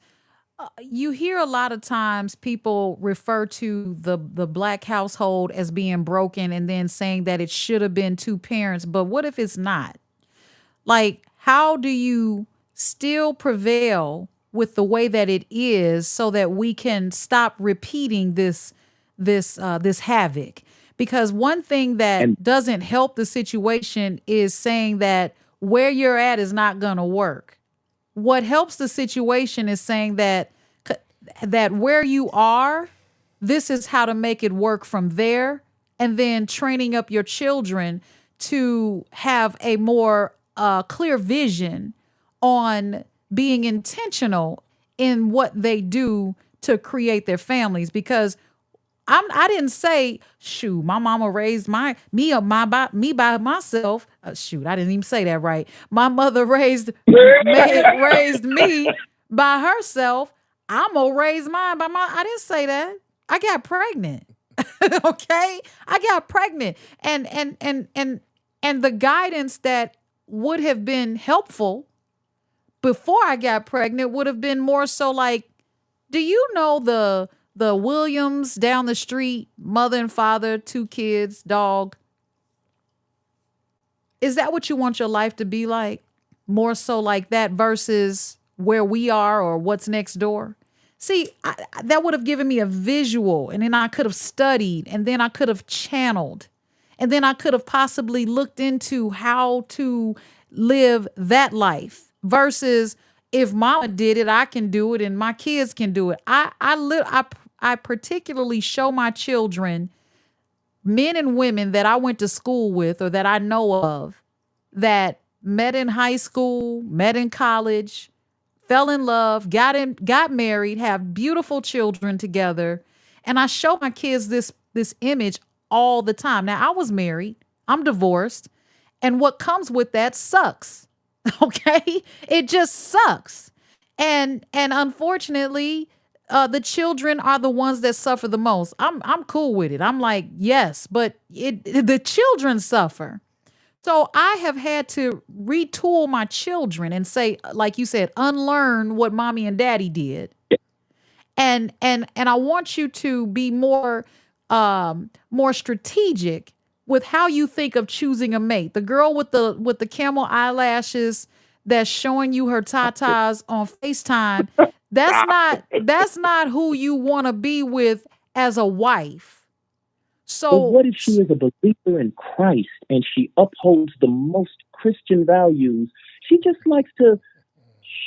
you hear a lot of times people refer to the black household as being broken and then saying that it should have been two parents. But what if it's not? Like, how do you still prevail with the way that it is so that we can stop repeating this havoc? Because one thing And that doesn't help the situation is saying that where you're at is not going to work. What helps the situation is saying that where you are, this is how to make it work from there, and then training up your children to have a more clear vision on being intentional in what they do to create their families. Because I didn't say, shoot, my mama raised me by myself. Shoot, I didn't even say that right. My mother raised me by herself. I'm gonna raise mine by my. I didn't say that. I got pregnant. Okay, I got pregnant, and the guidance that would have been helpful before I got pregnant would have been more so like, do you know the Williams down the street, mother and father, two kids, dog? Is that what you want your life to be like? More so like that versus where we are or what's next door? See, that would have given me a visual, and then I could have studied, and then I could have channeled, and then I could have possibly looked into how to live that life versus if mama did it, I can do it, and my kids can do it. I particularly show my children men and women that I went to school with or that I know of that met in high school, met in college, fell in love, got married, have beautiful children together. And I show my kids this image all the time. Now I was married, I'm divorced, and what comes with that sucks. Okay? It just sucks. And unfortunately, the children are the ones that suffer the most. I'm cool with it. I'm like, yes, but the children suffer. So I have had to retool my children and say, like you said, unlearn what mommy and daddy did. And I want you to be more strategic with how you think of choosing a mate. The girl with the camel eyelashes that's showing you her tatas on FaceTime, that's not who you want to be with as a wife. but So what if she is a believer in Christ and she upholds the most Christian values? She just likes to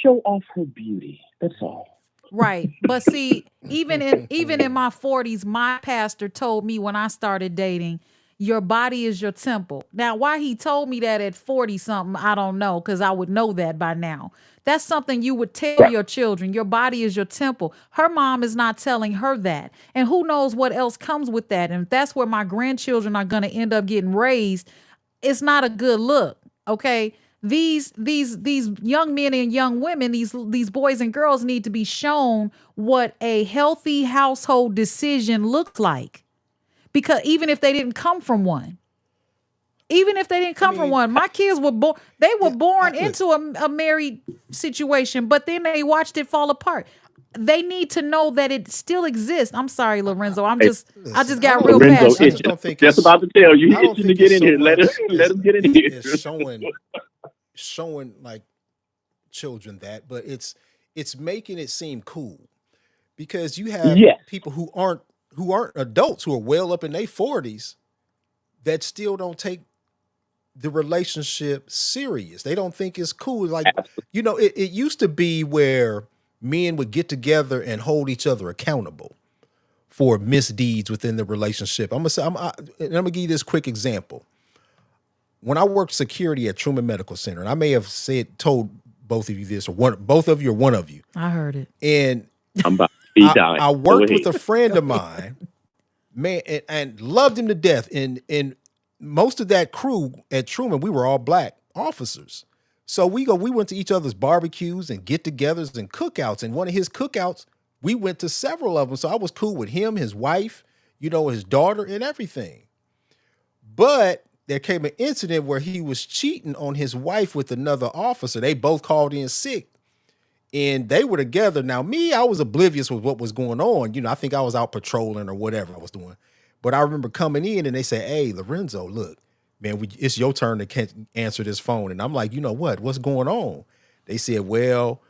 show off her beauty. That's all. right. But see, even in my 40s, my pastor told me when I started dating, your body is your temple. Now, why he told me that at 40 something, I don't know, because I would know that by now. That's something you would tell your children. Your body is your temple. Her mom is not telling her that. And who knows what else comes with that. And if that's where my grandchildren are going to end up getting raised, it's not a good look. Okay. These young men and young women, these boys and girls need to be shown what a healthy household decision looks like. Because even if they didn't come from one, even if they didn't I come from mean, one, my kids were born. They were yeah, born look, into a married situation, but then they watched it fall apart. They need to know that it still exists. I'm sorry, Lorenzo. Hey, I listen, just I got don't real think Lorenzo it's. I passionate. just itching. don't think Just it's. about to tell you, I he don't itching to think get it's in so here. Let much us is get in here. is showing like children that, but it's making it seem cool because you have Yes, people who aren't adults who are well up in their 40s that still don't take the relationship serious. They don't think it's cool. Like, absolutely. it used to be where men would get together and hold each other accountable for misdeeds within the relationship. And I'm gonna give you this quick example. When I worked security at Truman Medical Center, and I may have told both of you this, or both of you, or one of you, I heard it. and I'm about to be I, dying. I Go worked with ahead. a friend of mine, man, and loved him to death. And most of that crew at Truman, we were all black officers. So we went to each other's barbecues and get-togethers and cookouts. And one of his cookouts, we went to several of them. So I was cool with him, his wife, his daughter, and everything. But there came an incident where he was cheating on his wife with another officer. They both called in sick and they were together. Now, me, I was oblivious with what was going on. I think I was out patrolling or whatever I was doing. But I remember coming in and they said, "Hey, Lorenzo, look, man, it's your turn to answer this phone." And I'm like, "You know what? What's going on?" They said, "Well,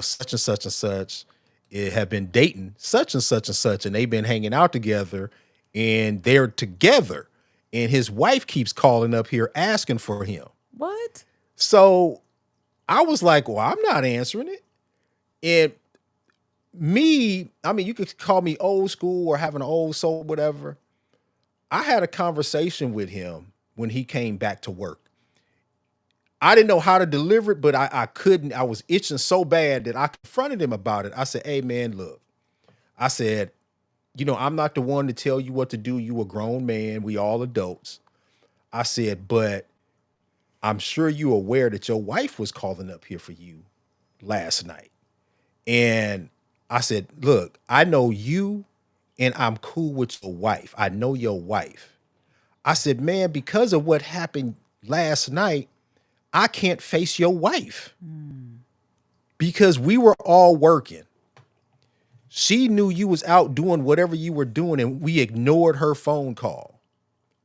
such and such and such have been dating such and such, and they've been hanging out together, and they're together. And his wife keeps calling up here asking for him." What? So I was like, "Well, I'm not answering it." And me, I mean, you could call me old school or having an old soul, whatever. I had a conversation with him when he came back to work. I didn't know how to deliver it, but I couldn't. I was itching so bad that I confronted him about it. I said, "Hey, man, look," I said, "I'm not the one to tell you what to do. You a grown man. We all adults." I said, "But I'm sure you're aware that your wife was calling up here for you last night." And I said, "Look, I know you and I'm cool with your wife. I know your wife." I said, "Man, because of what happened last night, I can't face your wife because we were all working. She knew you was out doing whatever you were doing and we ignored her phone call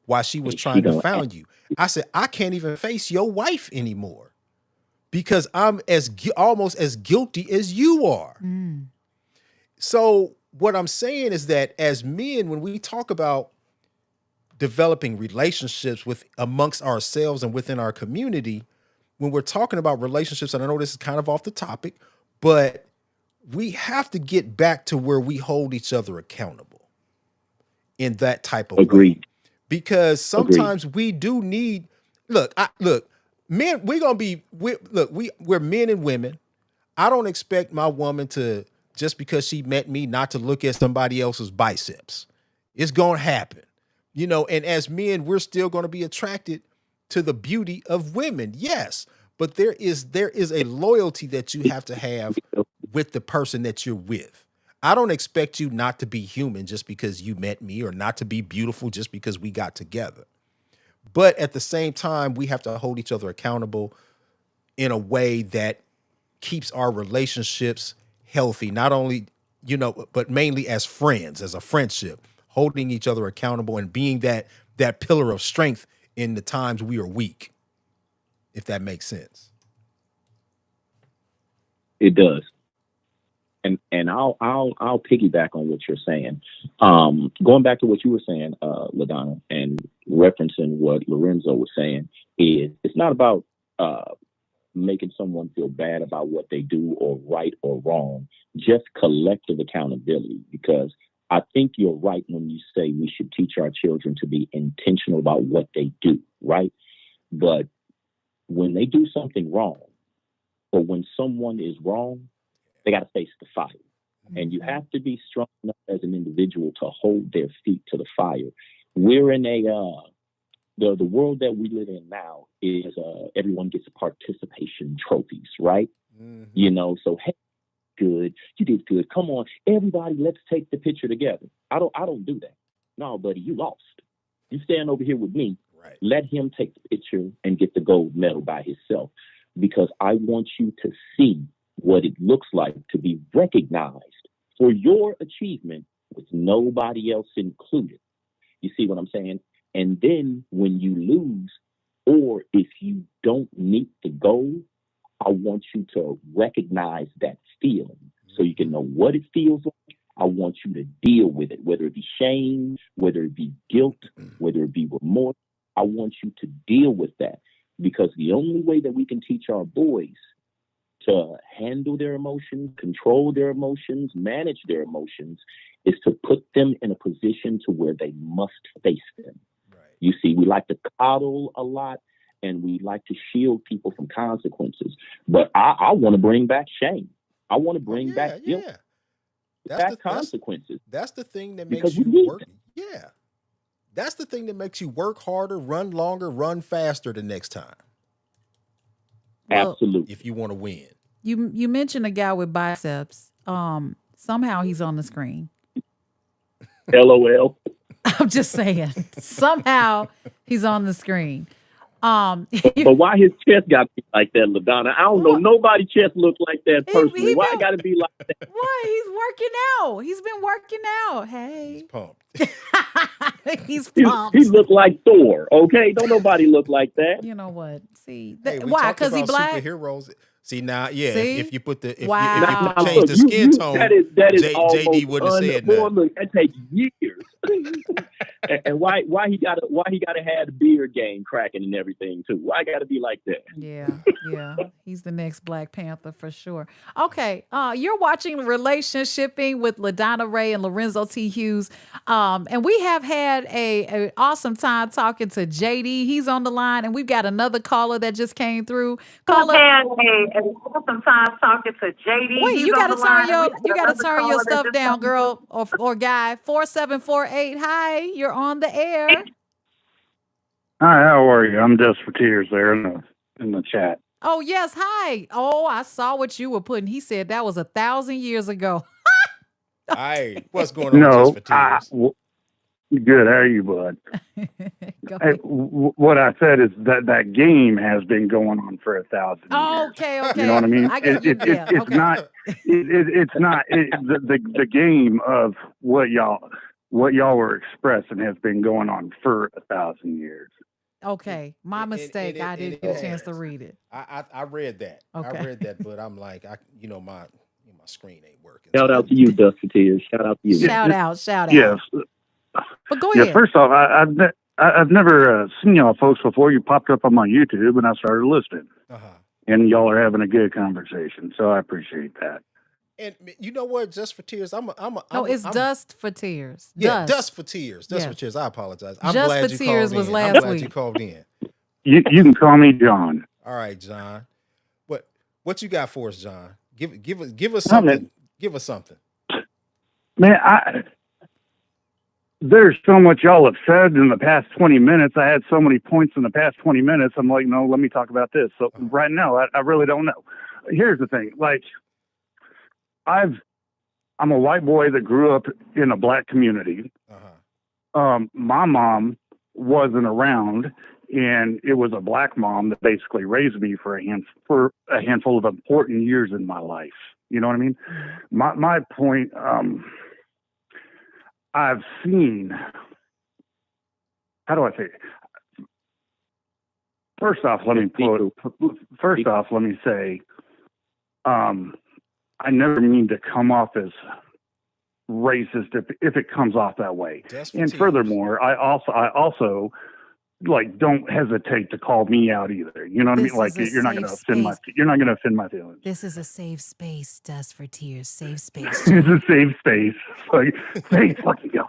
while she was And she trying to gonna find you." I said, "I can't even face your wife anymore because I'm almost as guilty as you are." Mm. So what I'm saying is that as men, when we talk about developing relationships with amongst ourselves and within our community, when we're talking about relationships, and I know this is kind of off the topic, but we have to get back to where we hold each other accountable in that type of way. agreed. Because Agreed. sometimes we do need, look, men, we're men and women. I don't expect my woman to, just because she met me, not to look at somebody else's biceps. It's going to happen. And as men, we're still going to be attracted to the beauty of women. Yes, but there is a loyalty that you have to have with the person that you're with. I don't expect you not to be human just because you met me, or not to be beautiful just because we got together. But at the same time, we have to hold each other accountable in a way that keeps our relationships healthy, not only, but mainly as friends, as a friendship, holding each other accountable and being that pillar of strength in the times we are weak, if that makes sense. It does. And I'll piggyback on what you're saying. Going back to what you were saying, Ladonna, and referencing what Lorenzo was saying, is it's not about making someone feel bad about what they do, or right or wrong, just collective accountability. Because I think you're right when you say we should teach our children to be intentional about what they do, right? But when they do something wrong, or when someone is wrong, they got to face the fire. And you Mhm. have to be strong enough as an individual to hold their feet to the fire. We're in the world that we live in now is everyone gets participation trophies, right? Mm-hmm. So hey, good, you did good. Come on, everybody, let's take the picture together. I don't do that. No, buddy, you lost. You stand over here with me. Right. Let him take the picture and get the gold medal by himself, because I want you to see what it looks like to be recognized for your achievement with nobody else included. You see what I'm saying? And then when you lose, or if you don't meet the goal, I want you to recognize that feeling so you can know what it feels like. I want you to deal with it, whether it be shame, whether it be guilt, whether it be remorse. I want you to deal with that, because the only way that we can teach our boys to handle their emotions, control their emotions, manage their emotions, is to put them in a position to where they must face them. Right. You see, we like to coddle a lot and we like to shield people from consequences. But I want to bring back shame. I want to Oh bring yeah, back guilt, yeah. That's back the that's consequences, that's the thing that because makes we you need work. them. Yeah. That's the thing that makes you work harder, run longer, run faster the next time Well, if Absolutely. you want to win. you mentioned a guy with biceps. Somehow he's on the screen. LOL. I'm just saying. Somehow he's on the screen. You, But why his chest got to be like that, LaDonna? I don't know. what Nobody chest looks like that personally. he Why it been got to be like what? He's working out. He's been working out. He's Hey. pumped. He's he pumped. looked like Thor? Okay, don't nobody look like that. You know what? See, Hey, we why? talked Because he about black. superheroes. See now, yeah. If See, you put the if you Now wow. change look, the skin you tone, that is JD almost wouldn't have said boy. nothing. Look, that takes years. And why he gotta have the beard game cracking and everything too? Why gotta be like that? Yeah, yeah. He's the next Black Panther for sure. Okay, you're watching Relationshiping with LaDonna Ray and Lorenzo T. Hughes. And we have had a awesome time talking to JD. He's on the line, and we've got another caller that just came through. I've Caller, had a awesome time talking to JD. wait, He's you on gotta the turn line, and we your you have gotta another turn your caller that stuff just down, came through. girl, or guy. 4748. Hi, you're on the air. Hi, how are you? I'm just for tears there in the chat. Oh, yes, hi. Oh, I saw what you were putting. He said that was 1,000 years ago. Hey, what's going on just No, for tears? good. How are you, bud? Go Hey, ahead. what I said is that game has been going on for 1,000 years. Okay, You know what okay. I mean? I get you. Yeah, It's okay. not it's not the game of what y'all were expressing has been going on for 1,000 years. Okay. My mistake. I And didn't it get a chance to has. read it. I read that. I Okay. read that, but I'm like, my screen ain't working, so Shout I out to couldn't you, do it. Dust for Tears. Shout out to you, man. Shout out, shout Yes, out. But go yeah. ahead. First off, I've never seen y'all folks before. You popped up on my YouTube, and I started listening. Uh-huh. And y'all are having a good conversation, so I appreciate that. And you know what? Just for tears, No, it's I'm Dust for Tears. yeah, dust Dust. for tears, dust for Yes. tears. I apologize. I'm Just for glad you Tears called was in. I'm last glad you week. called in. You can call me John. All right, John. What you got for us, John? Give us Oh, man, something. Give us something. man, there's so much y'all have said in the past 20 minutes. I had so many points in the past 20 minutes. I'm like, no, let me talk about this. So Uh-huh. right now, I really don't know. Here's the thing. Like, I'm a white boy that grew up in a black community. My mom wasn't around, and it was a black mom that basically raised me for a handful of important years in my life. You know what I mean? My point. I've seen. How do I say it? First off, let me say, I never mean to come off as racist if it comes off that way. Just for And tears. furthermore, I also like don't hesitate to call me out either. You know what I mean? This Like is a you're not going safe to offend space. you're not going to offend my feelings. This is a safe space, Dust for Tears. Safe space. It's John. a safe space. Like, thank fucking God.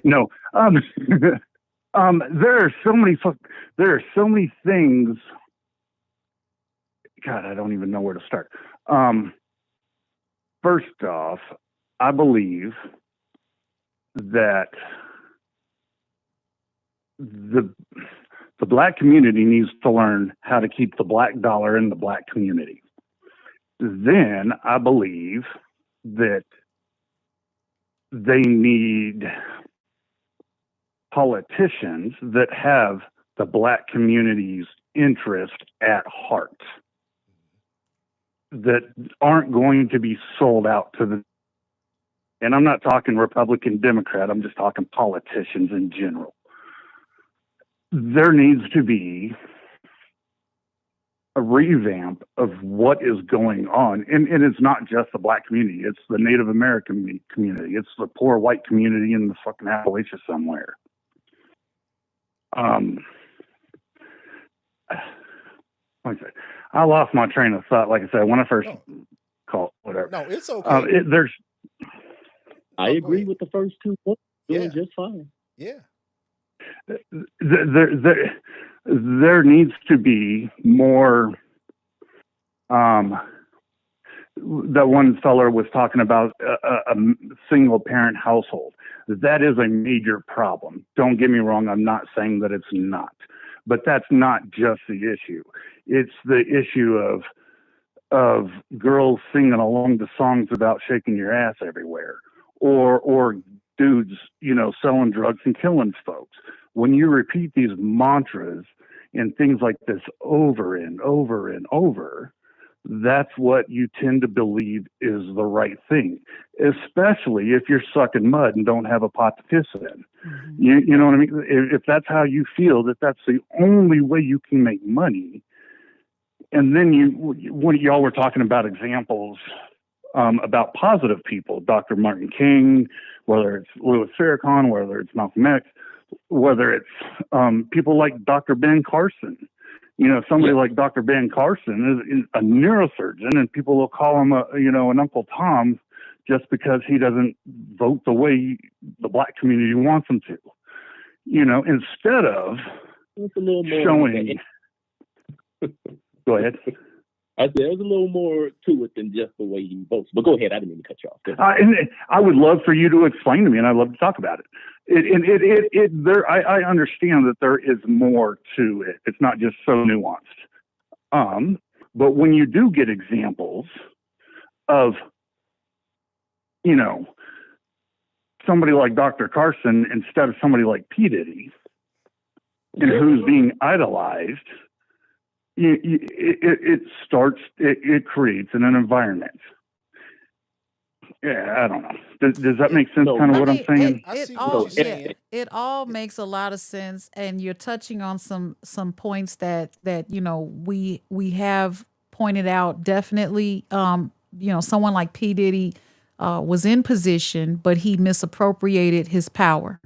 No. There are so many things. God, I don't even know where to start. First off, I believe that the black community needs to learn how to keep the black dollar in the black community. Then I believe that they need politicians that have the black community's interest at heart, that aren't going to be sold out to the, and I'm not talking Republican, Democrat, I'm just talking politicians in general. There needs to be a revamp of what is going on. And it's not just the black community, it's the Native American community, it's the poor white community in the fucking Appalachia somewhere. Like I said, I lost my train of thought. Like I said, when I first called, whatever. No, it's okay. I agree with the first two points. Doing just fine. Yeah. There needs to be more. That one feller was talking about a single parent household. That is a major problem. Don't get me wrong. I'm not saying that it's not, but that's not just the issue. It's the issue of girls singing along to songs about shaking your ass everywhere, or dudes, selling drugs and killing folks. When you repeat these mantras and things like this over and over and over, that's what you tend to believe is the right thing, especially if you're sucking mud and don't have a pot to piss in. Mm-hmm. You know what I mean? If that's how you feel, that's the only way you can make money. And then when y'all were talking about examples about positive people, Dr. Martin King, whether it's Louis Farrakhan, whether it's Malcolm X, whether it's people like Dr. Ben Carson. Somebody like Dr. Ben Carson is a neurosurgeon, and people will call him an Uncle Tom just because he doesn't vote the way the black community wants him to. Instead of showing. Go ahead. I said there's a little more to it than just the way he votes. But go ahead. I didn't mean to cut you off. And I would love for you to explain to me, and I'd love to talk about it. I understand that there is more to it. It's not just so nuanced. But when you do get examples of, somebody like Dr. Carson instead of somebody like P. Diddy, and who's being idolized, it creates an environment. Yeah, I don't know. Does that make sense? Kind of what I'm saying. It all makes a lot of sense, and you're touching on some points that we have pointed out. Definitely, someone like P. Diddy was in position, but he misappropriated his power,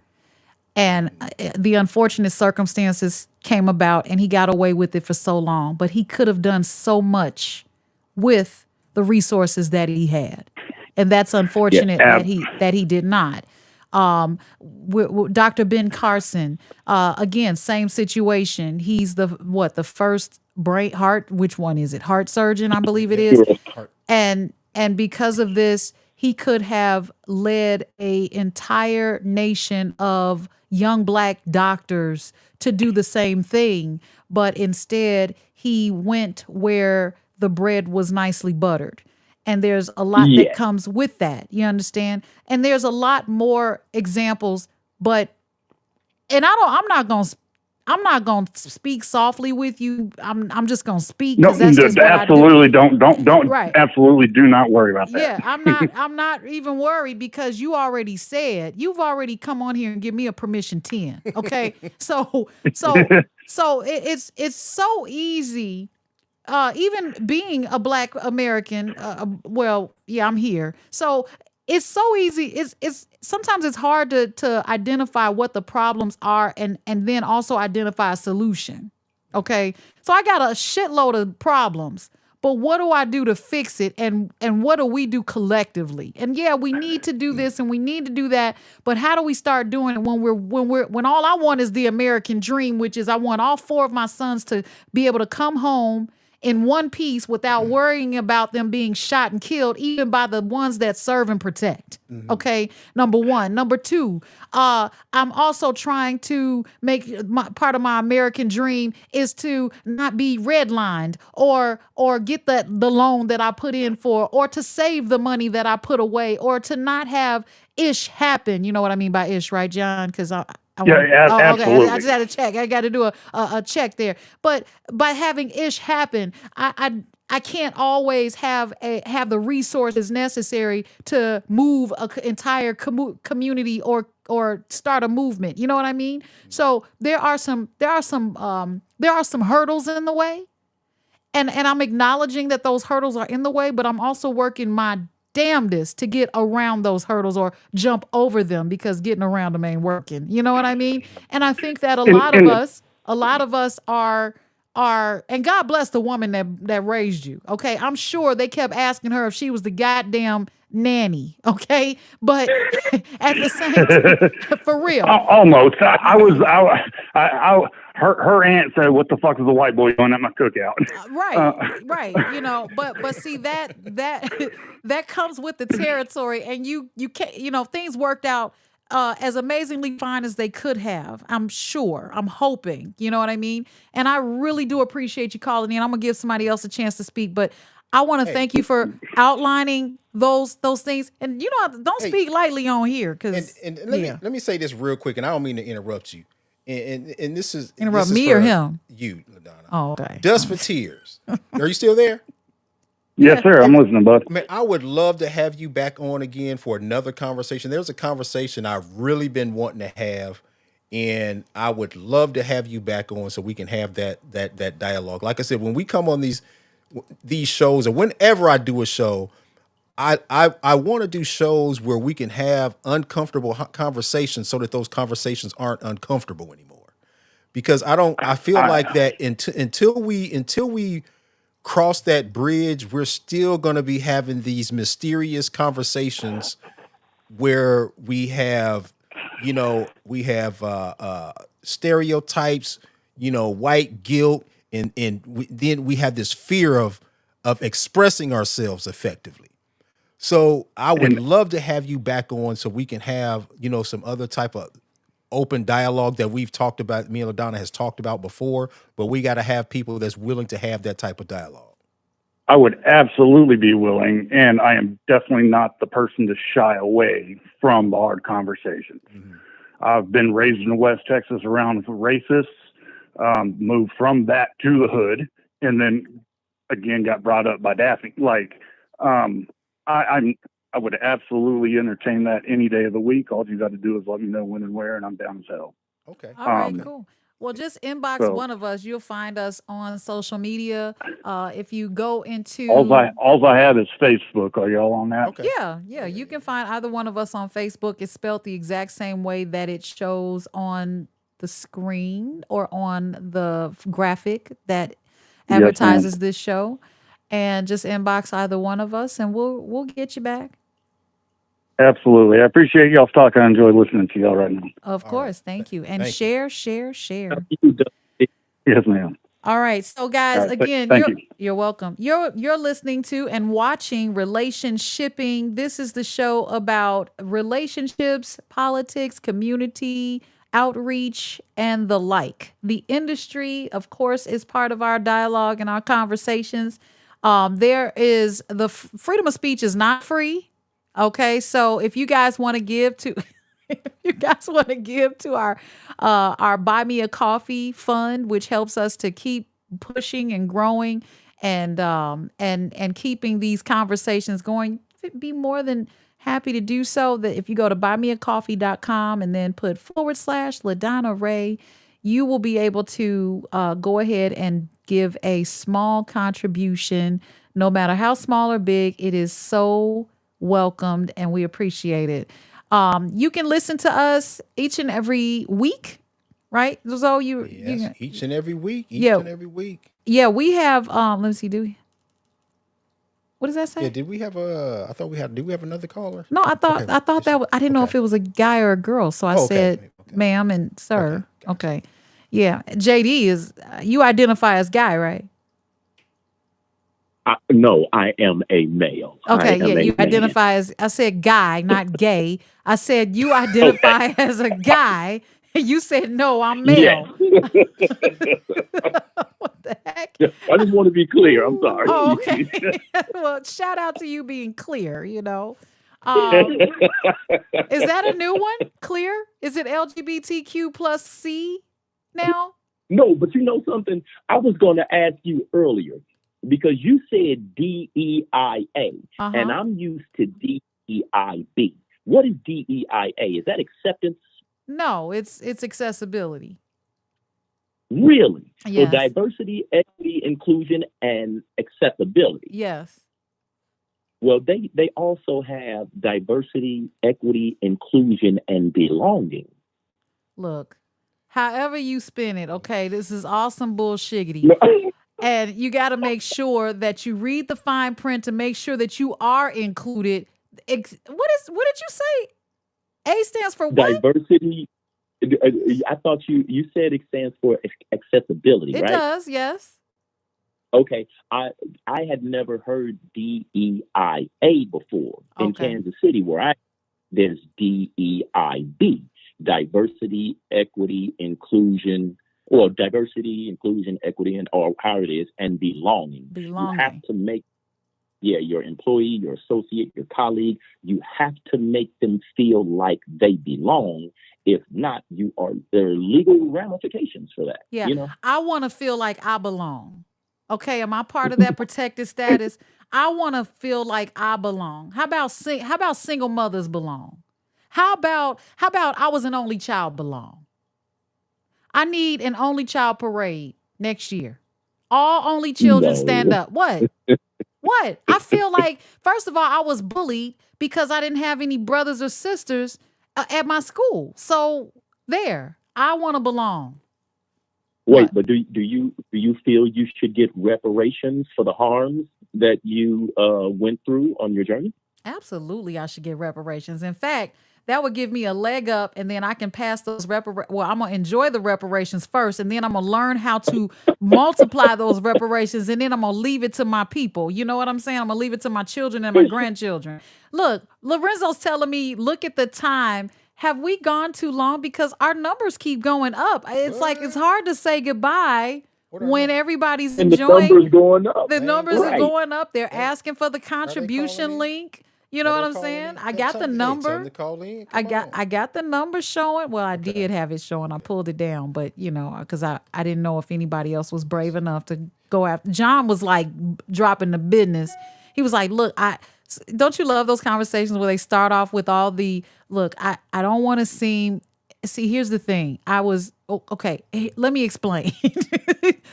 and the unfortunate circumstances came about, and he got away with it for so long. But he could have done so much with the resources that he had. And that's unfortunate that he did not. Dr. Ben Carson, again, same situation. He's the first heart, which one is it? Heart surgeon, I believe it is. And because of this, he could have led an entire nation of young black doctors to do the same thing. But instead, he went where the bread was nicely buttered. And there's a lot that comes with that. You understand? And there's a lot more examples, I'm not going to speak softly with you. I'm just going to speak. No, that's just absolutely don't right. Absolutely do not worry about that. Yeah, I'm not even worried because you've already come on here and give me a permission 10. Okay. so it's so easy. Even being a black American, I'm here. So it's so easy. It's sometimes it's hard to identify what the problems are and then also identify a solution. Okay. So I got a shitload of problems, but what do I do to fix it? And what do we do collectively? And we need to do this and we need to do that. But how do we start doing it when all I want is the American dream, which is I want all 4 of my sons to be able to come home in one piece without worrying about them being shot and killed, even by the ones that serve and protect. Mm-hmm. Okay, number 1. Number 2, I'm also trying to make part of my American dream is to not be redlined or get the loan that I put in for, or to save the money that I put away, or to not have ish happen. You know what I mean by ish, right, John? Because absolutely. Okay. I just had to check. I got to do a check there. But by having ish happen, I can't always have the resources necessary to move an entire community or start a movement. You know what I mean? So there are some hurdles in the way, and I'm acknowledging that those hurdles are in the way, but I'm also working my damnedest to get around those hurdles or jump over them because getting around them ain't working. You know what I mean? And I think that And a lot of us are, and God bless the woman that raised you. Okay. I'm sure they kept asking her if she was the goddamn nanny. Okay. But at the same time, for real. almost. Her aunt said, "What the fuck is a white boy doing at my cookout?" Uh, Right, right. But see that that comes with the territory, and you can't. Things worked out as amazingly fine as they could have. I'm sure. I'm hoping. You know what I mean? And I really do appreciate you calling in. I'm gonna give somebody else a chance to speak, but I want to Hey, thank you for outlining those things. And don't hey, speak lightly on here, and because and let me yeah, let me say this real quick, and I don't mean to interrupt you. And this is interrupt this is me or for him. you, Ladonna. Oh, okay. Dust for Tears. Are you still there? yes, Yeah. sir. Hey, I'm listening, bud. man, I would love to have you back on again for another conversation. There's a conversation I've really been wanting to have, and I would love to have you back on so we can have that dialogue. Like I said, when we come on these shows, or whenever I do a show, I want to do shows where we can have uncomfortable conversations so that those conversations aren't uncomfortable anymore. Because I feel like I, that until we cross that bridge, we're still going to be having these mysterious conversations where we have stereotypes, white guilt, and then we have this fear of expressing ourselves effectively. So I would and love to have you back on so we can have, some other type of open dialogue that we've talked about, me and LaDonna has talked about before, but we got to have people that's willing to have that type of dialogue. I would absolutely be willing, and I am definitely not the person to shy away from the hard conversations. Mhm. I've been raised in West Texas around racists, moved from that to the hood, and then again got brought up by Daphne. Like, um, I'm I would absolutely entertain that any day of the week. All you got to do is let me know when and where, and I'm down as hell. Okay. All right, Um, cool. Well, just inbox so one of us. You'll find us on social media. If you go into, all I have is Facebook. Are y'all on that? Okay. yeah, you can find either one of us on Facebook. It's spelled the exact same way that it shows on the screen or on the graphic that Yes, ma'am. advertises this show. And just inbox either one of us, and we'll get you back. Absolutely. I appreciate y'all's talk. I enjoy listening to y'all right now. Of All right. course, thank you. And Thank you. share, share, share. You done- Yes, ma'am. All right. So All guys, right. again, Thank you. you're welcome. You're listening to and watching Relationshipping. This is the show about relationships, politics, community, outreach, and the like. The industry, of course, is part of our dialogue and our conversations. There is freedom of speech is not free. Okay, so if you guys want to give to if you guys want to give to our Buy Me a Coffee fund, which helps us to keep pushing and growing and keeping these conversations going, be more than happy to do so. That if you go to buymeacoffee.com and then put / LaDonna Ray, you will be able to go ahead and give a small contribution, no matter how small or big. It is so welcomed, and we appreciate it. You can listen to us each and every week, right? So Yes, each and every week, each yeah, and every week. yeah. We have let me see. Do we? What does that Yeah, say? did we have I thought did we have another caller? No, Okay. I thought that I didn't know Okay. if it was a guy or a girl, so I Oh, okay. said Okay. ma'am and Okay. sir. Gotcha. Okay, yeah. JD is you identify as guy, right? no, I am a male. I Okay, yeah, am a you man. identify as I said guy, not gay. I said you identify Okay. as a guy. You said no, I'm Yes. male. What the heck? I just want to be clear. I'm Oh, sorry. okay. Well, shout out to you being clear. Um, is that a new one? Clear? Is it LGBTQ plus C now? No, but you know something? I was going to ask you earlier because you said DEIA, and Uh-huh. I'm used to DEIB. What is DEIA? Is that acceptance? No, it's accessibility. Really? So Yes. diversity, equity, inclusion, and accessibility. Yes. Well, they also have diversity, equity, inclusion, and belonging. Look, however you spin it, okay, this is awesome bullshiggity. No, And you got to make sure that you read the fine print to make sure that you are included. What did you say? A stands for what? diversity. I thought you said it stands for accessibility, It right? does, yes. Okay, I had never heard DEIA before. In Okay. Kansas City, there's DEIB, diversity, equity, inclusion, or diversity, inclusion, equity, and or how it is, and belonging. You have Belonging. to make your employee, your associate, your colleague, you have to make them feel like they belong. If not, there are legal ramifications for that. Yeah. You know, I want to feel like I belong. Okay, am I part of that protected status? I want to feel like I belong. How about single mothers belong? How about I was an only child belong? I need an only child parade next year. All only children stand no. up. What? What? I feel like, first of all, I was bullied because I didn't have any brothers or sisters at my school. So there, I want to belong. Wait, What? but do you feel you should get reparations for the harms that you went through on your journey? Absolutely, I should get reparations. In fact, that would give me a leg up, and then I can pass those Well, I'm gonna enjoy the reparations first, and then I'm gonna learn how to multiply those reparations, and then I'm gonna leave it to my people. You know what I'm saying? I'm gonna leave it to my children and my grandchildren. Look, Lorenzo's telling me, look at the time. Have we gone too long? Because our numbers keep going up. It's like it's What? hard to say goodbye What are when numbers? everybody's And the enjoying. numbers going up. The They ain't numbers are going. Right. going up. They're They asking for the are they calling contribution in? link. You know Are what they I'm calling saying? in? I got the Tell them number. to call in. I Come got on. I got the number showing. Well, I Okay. did have it showing. I pulled it down, but because I didn't know if anybody else was brave enough to go after. John was like dropping the business. He was like, "Look, don't you love those conversations where they start off with all the look? I don't want to seem. See, here's the thing. Okay. Let me explain.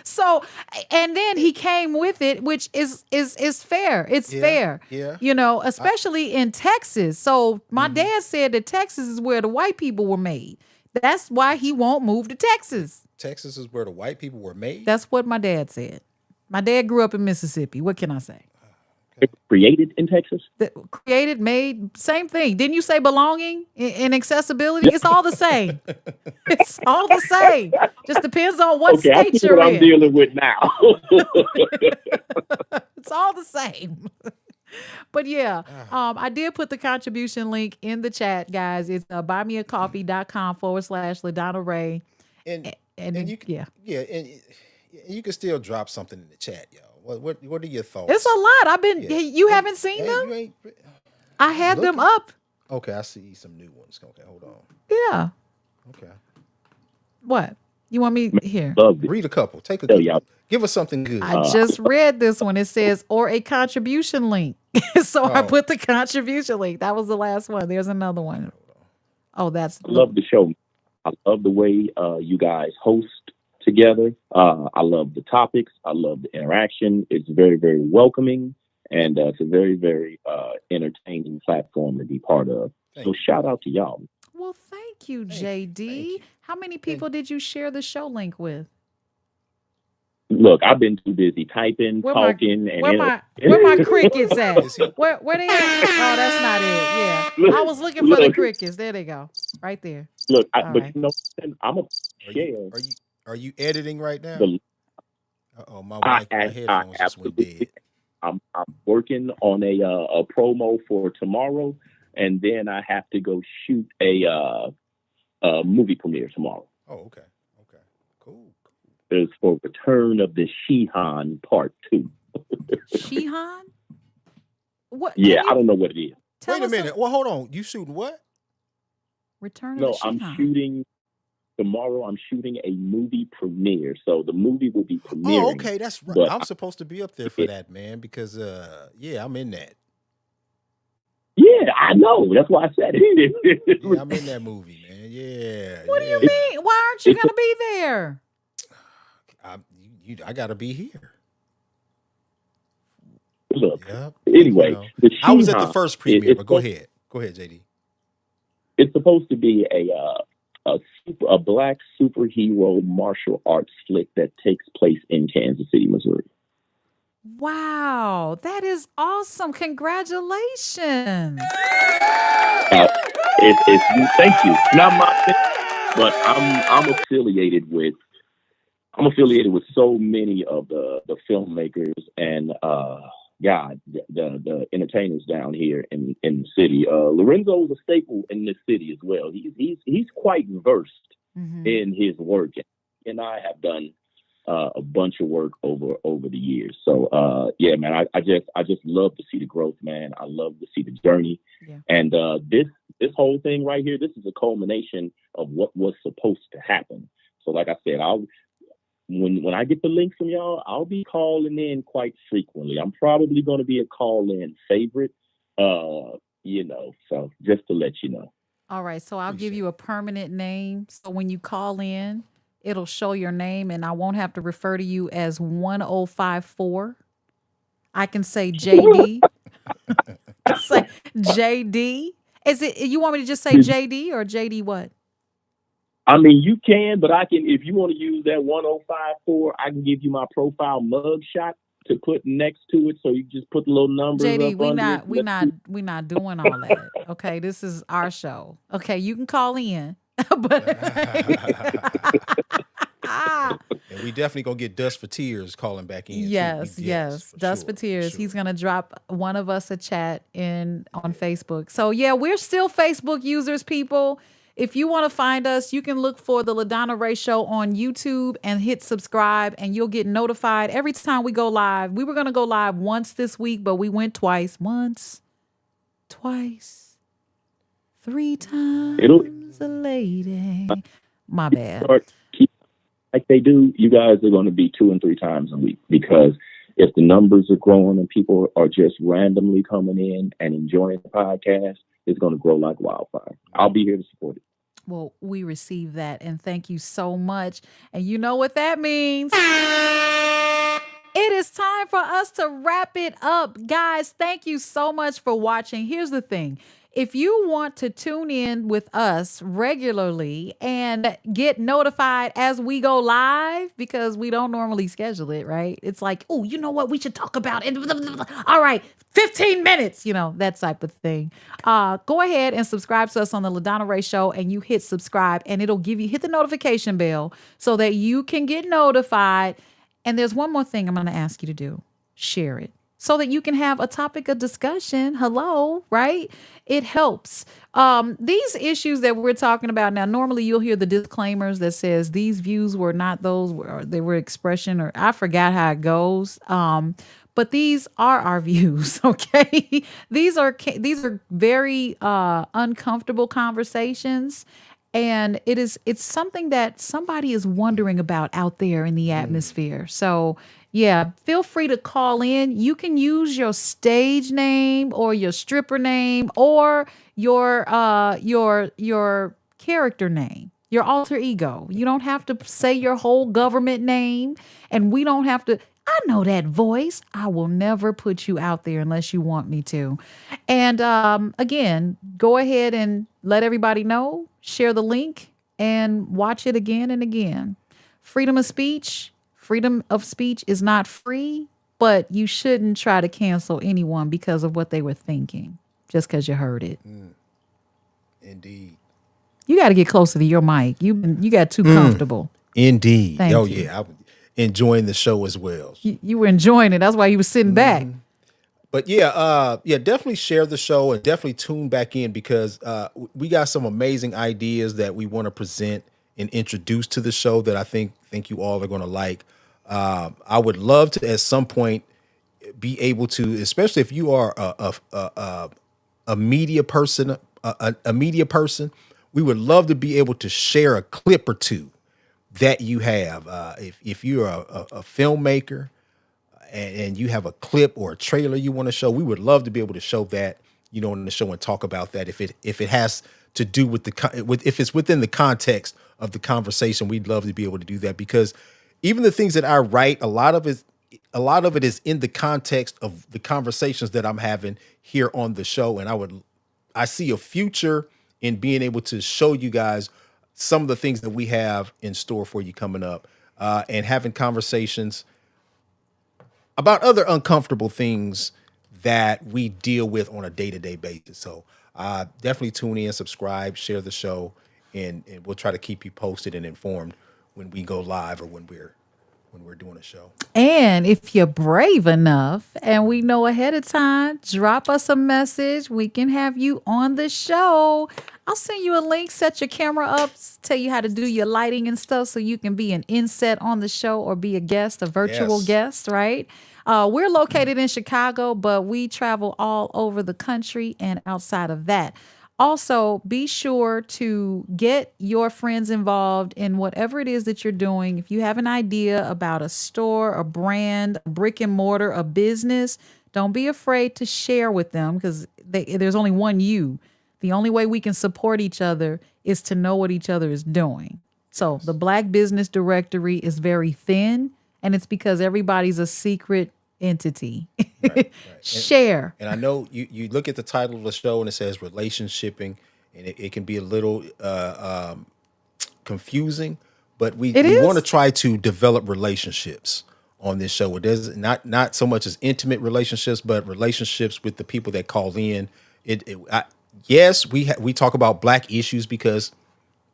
So, and then he came with it, which is fair. It's Yeah. fair. Yeah. Especially in Texas. So my dad said that Texas is where the white people were made. That's why he won't move to Texas. Texas is where the white people were made. That's what my dad said. My dad grew up in Mississippi. What can I say? Created in Texas. Created, made, same thing. Didn't you say belonging and accessibility? It's all the same. It's all the same. Just depends on what Okay, I state see you're what I'm in. dealing with now. It's all the same. But yeah, I did put the contribution link in the chat, guys. It's buymeacoffee.com/LaDonna Ray. and And you can, yeah, and you can still drop something in the chat, y'all. What are your thoughts? it's a lot. Yeah. You haven't seen Hey, them? you ain't. I had them looking. up. Okay, I see some new ones. Okay, hold on. Yeah. Okay, What? You want me here? Love it. read a couple. Take a Tell good. y'all. Give us something good. I just read this one. It says, or a contribution link. So I Oh. put the contribution link. That was the last one. There's another one. Oh, that's I love the show. I love the way you guys host together. I love the topics. I love the interaction. It's very, very welcoming, and it's a very, very entertaining platform to be part of. Thank So you. shout out to y'all. Well, thank you, Thank you. JD. Thank you. How many people did you share the show link with? Look, I've been too busy typing, talking, Where my crickets at? Where they at? Oh, that's not it. Yeah. I was looking for the Look. crickets. There they go. Right there. Look, All but right. I'm a Are share. are you editing right now? The, Oh, my I, mic, my I headphones just went absolutely. dead. I'm working on a promo for tomorrow, and then I have to go shoot a movie premiere tomorrow. Oh, okay. Cool. It's for Return of the Shihan Part 2. Shihan? What? Yeah, I don't know what it is. Tell Wait a us minute. Well, hold on. You shooting what? Return of No, the I'm Shihan. shooting tomorrow. I'm shooting a movie premiere, so the movie will be premiering. Oh, okay. That's right. but I'm supposed to be up there for that, man, because yeah, I'm in that. Yeah, I know. That's why I said it. Yeah, I'm in that movie, man. Yeah. What do you yeah. mean? Why aren't you going to be there? I gotta be here. Look, Yep. And anyway, the I was at the She-Hulk, first premiere, but go supposed, ahead. Go ahead, JD. it's supposed to be a black superhero martial arts flick that takes place in Kansas City, Missouri. Wow, that is awesome. Congratulations. Uh, thank you. It's not my thing, but I'm affiliated with so many of the filmmakers and the entertainers down here in the city. Lorenzo is a staple in this city as well. He's quite versed in his work, and I have done a bunch of work over the years. So yeah, man, I just love to see the growth, man. I love to see the journey, and this whole thing right here, this is a culmination of what was supposed to happen. So, like I said, when I get the links from y'all, I'll be calling in quite frequently. I'm probably going to be a call-in favorite, so just to let you know. All right, so I'll give you a permanent name. So when you call in, it'll show your name and I won't have to refer to you as 1054. I can say JD. Say JD. Is it you want me to just say JD or JD what? I mean, you can, but I can, if you want to use that 1054, I can give you my profile mug shot to put next to it. So you just put the little numbers JD, up under it. we not doing all that. Okay, this is our show. Okay, you can call in. But And we definitely gonna get Dust for Tears calling back in. yes, yes. Dust for Tears. Sure. He's gonna drop one of us a chat in on Facebook. So yeah, we're still Facebook users, people. If you want to find us, you can look for the LaDonna Ray Show on YouTube and hit subscribe, and you'll get notified every time we go live. We were gonna go live once this week, but we went twice. Once, twice, 3 times a lady. My bad. Like they do, you guys are going to be 2 and 3 times a week, because if the numbers are growing and people are just randomly coming in and enjoying the podcast, it's going to grow like wildfire. I'll be here to support it. Well, we receive that, and thank you so much. And you know what that means. It is time for us to wrap it up. Guys, thank you so much for watching. Here's the thing. If you want to tune in with us regularly and get notified as we go live, because we don't normally schedule it, right? It's like, oh, you know what we should talk about? And all right, 15 minutes, that type of thing. Go ahead and subscribe to us on the LaDonna Ray Show, and you hit subscribe, and it'll hit the notification bell so that you can get notified. And there's one more thing I'm going to ask you to do. Share it so that you can have a topic of discussion. Hello, right? It helps. These issues that we're talking about now, normally you'll hear the disclaimers that says these views were not those, or they were expression, or I forgot how it goes. But these are our views, okay? These are very uncomfortable conversations. And it's something that somebody is wondering about out there in the atmosphere. So yeah, feel free to call in. You can use your stage name or your stripper name or your character name, your alter ego. You don't have to say your whole government name, and we don't have to. I know that voice. I will never put you out there unless you want me to. And again, go ahead and let everybody know, share the link, and watch it again and again. Freedom of speech is not free, but you shouldn't try to cancel anyone because of what they were thinking, just because you heard it. Indeed. You got to get closer to your mic. You got too comfortable. Indeed. Thank you. Yeah, I'm enjoying the show as well. You were enjoying it. That's why you were sitting back. But yeah, definitely share the show and definitely tune back in, because we got some amazing ideas that we want to present and introduce to the show that I think you all are going to like. I would love to at some point be able to, especially if you are a media person, we would love to be able to share a clip or two that you have. If you're a filmmaker and you have a clip or a trailer you want to show, we would love to be able to show that, in the show and talk about that. If it has to do with if it's within the context of the conversation, we'd love to be able to do that, because even the things that I write, a lot of it is in the context of the conversations that I'm having here on the show. And I see a future in being able to show you guys some of the things that we have in store for you coming up, and having conversations about other uncomfortable things that we deal with on a day-to-day basis. So definitely tune in, subscribe, share the show, and we'll try to keep you posted and informed when we go live or when we're doing a show. And if you're brave enough and we know ahead of time, drop us a message. We can have you on the show. I'll send you a link, set your camera up, tell you how to do your lighting and stuff so you can be an inset on the show or be a guest, a virtual Yes. guest, right? We're located in Chicago, but we travel all over the country and outside of that. Also, be sure to get your friends involved in whatever it is that you're doing. If you have an idea about a store, a brand, a brick and mortar, a business, don't be afraid to share with them because there's only one you. The only way we can support each other is to know what each other is doing. So the Black Business Directory is very thin, and it's because everybody's a secret entity. Right. Share. And I know you look at the title of the show and it says relationshiping, and it can be a little confusing, but we It want to is. try to develop relationships on this show. It does not so much as intimate relationships, but relationships with the people that call in. Yes, we talk about Black issues because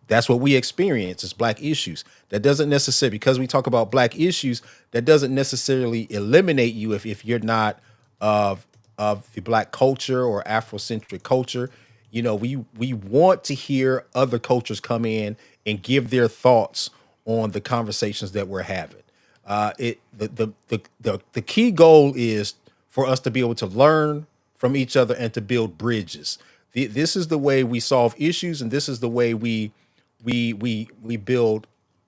that's what we experience is Black issues. That doesn't necessarily, because we talk about Black issues, that doesn't necessarily eliminate you if you're not of the Black culture or Afrocentric culture. We want to hear other cultures come in and give their thoughts on the conversations that we're having. The key goal is for us to be able to learn from each other and to build bridges. This is the way we solve issues, and this is the way we build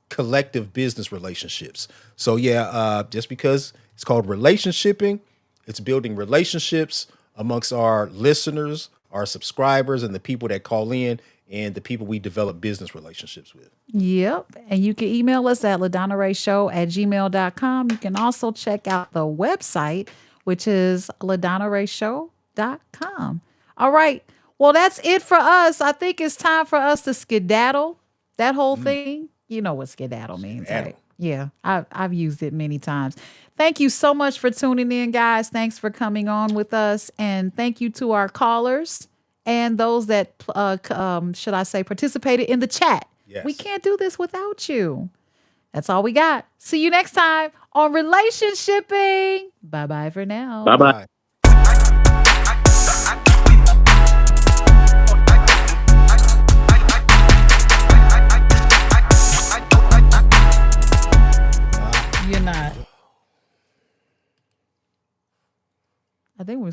collective business relationships. So yeah, just because it's called relationshiping, it's building relationships amongst our listeners, our subscribers, and the people that call in, and the people we develop business relationships with. Yep. And you can email us at ladonnarayshow@gmail.com. You can also check out the website, which is ladonnarayshow.com. All right. Well, that's it for us. I think it's time for us to skedaddle. That whole thing, you know what skedaddle means, Skedaddle. right? Yeah, I've used it many times. Thank you so much for tuning in, guys. Thanks for coming on with us. And thank you to our callers and those that, should I say, participated in the chat. Yes. We can't do this without you. That's all we got. See you next time on Relationshipping. Bye-bye for now. Bye bye. Bye. You're not. I think we're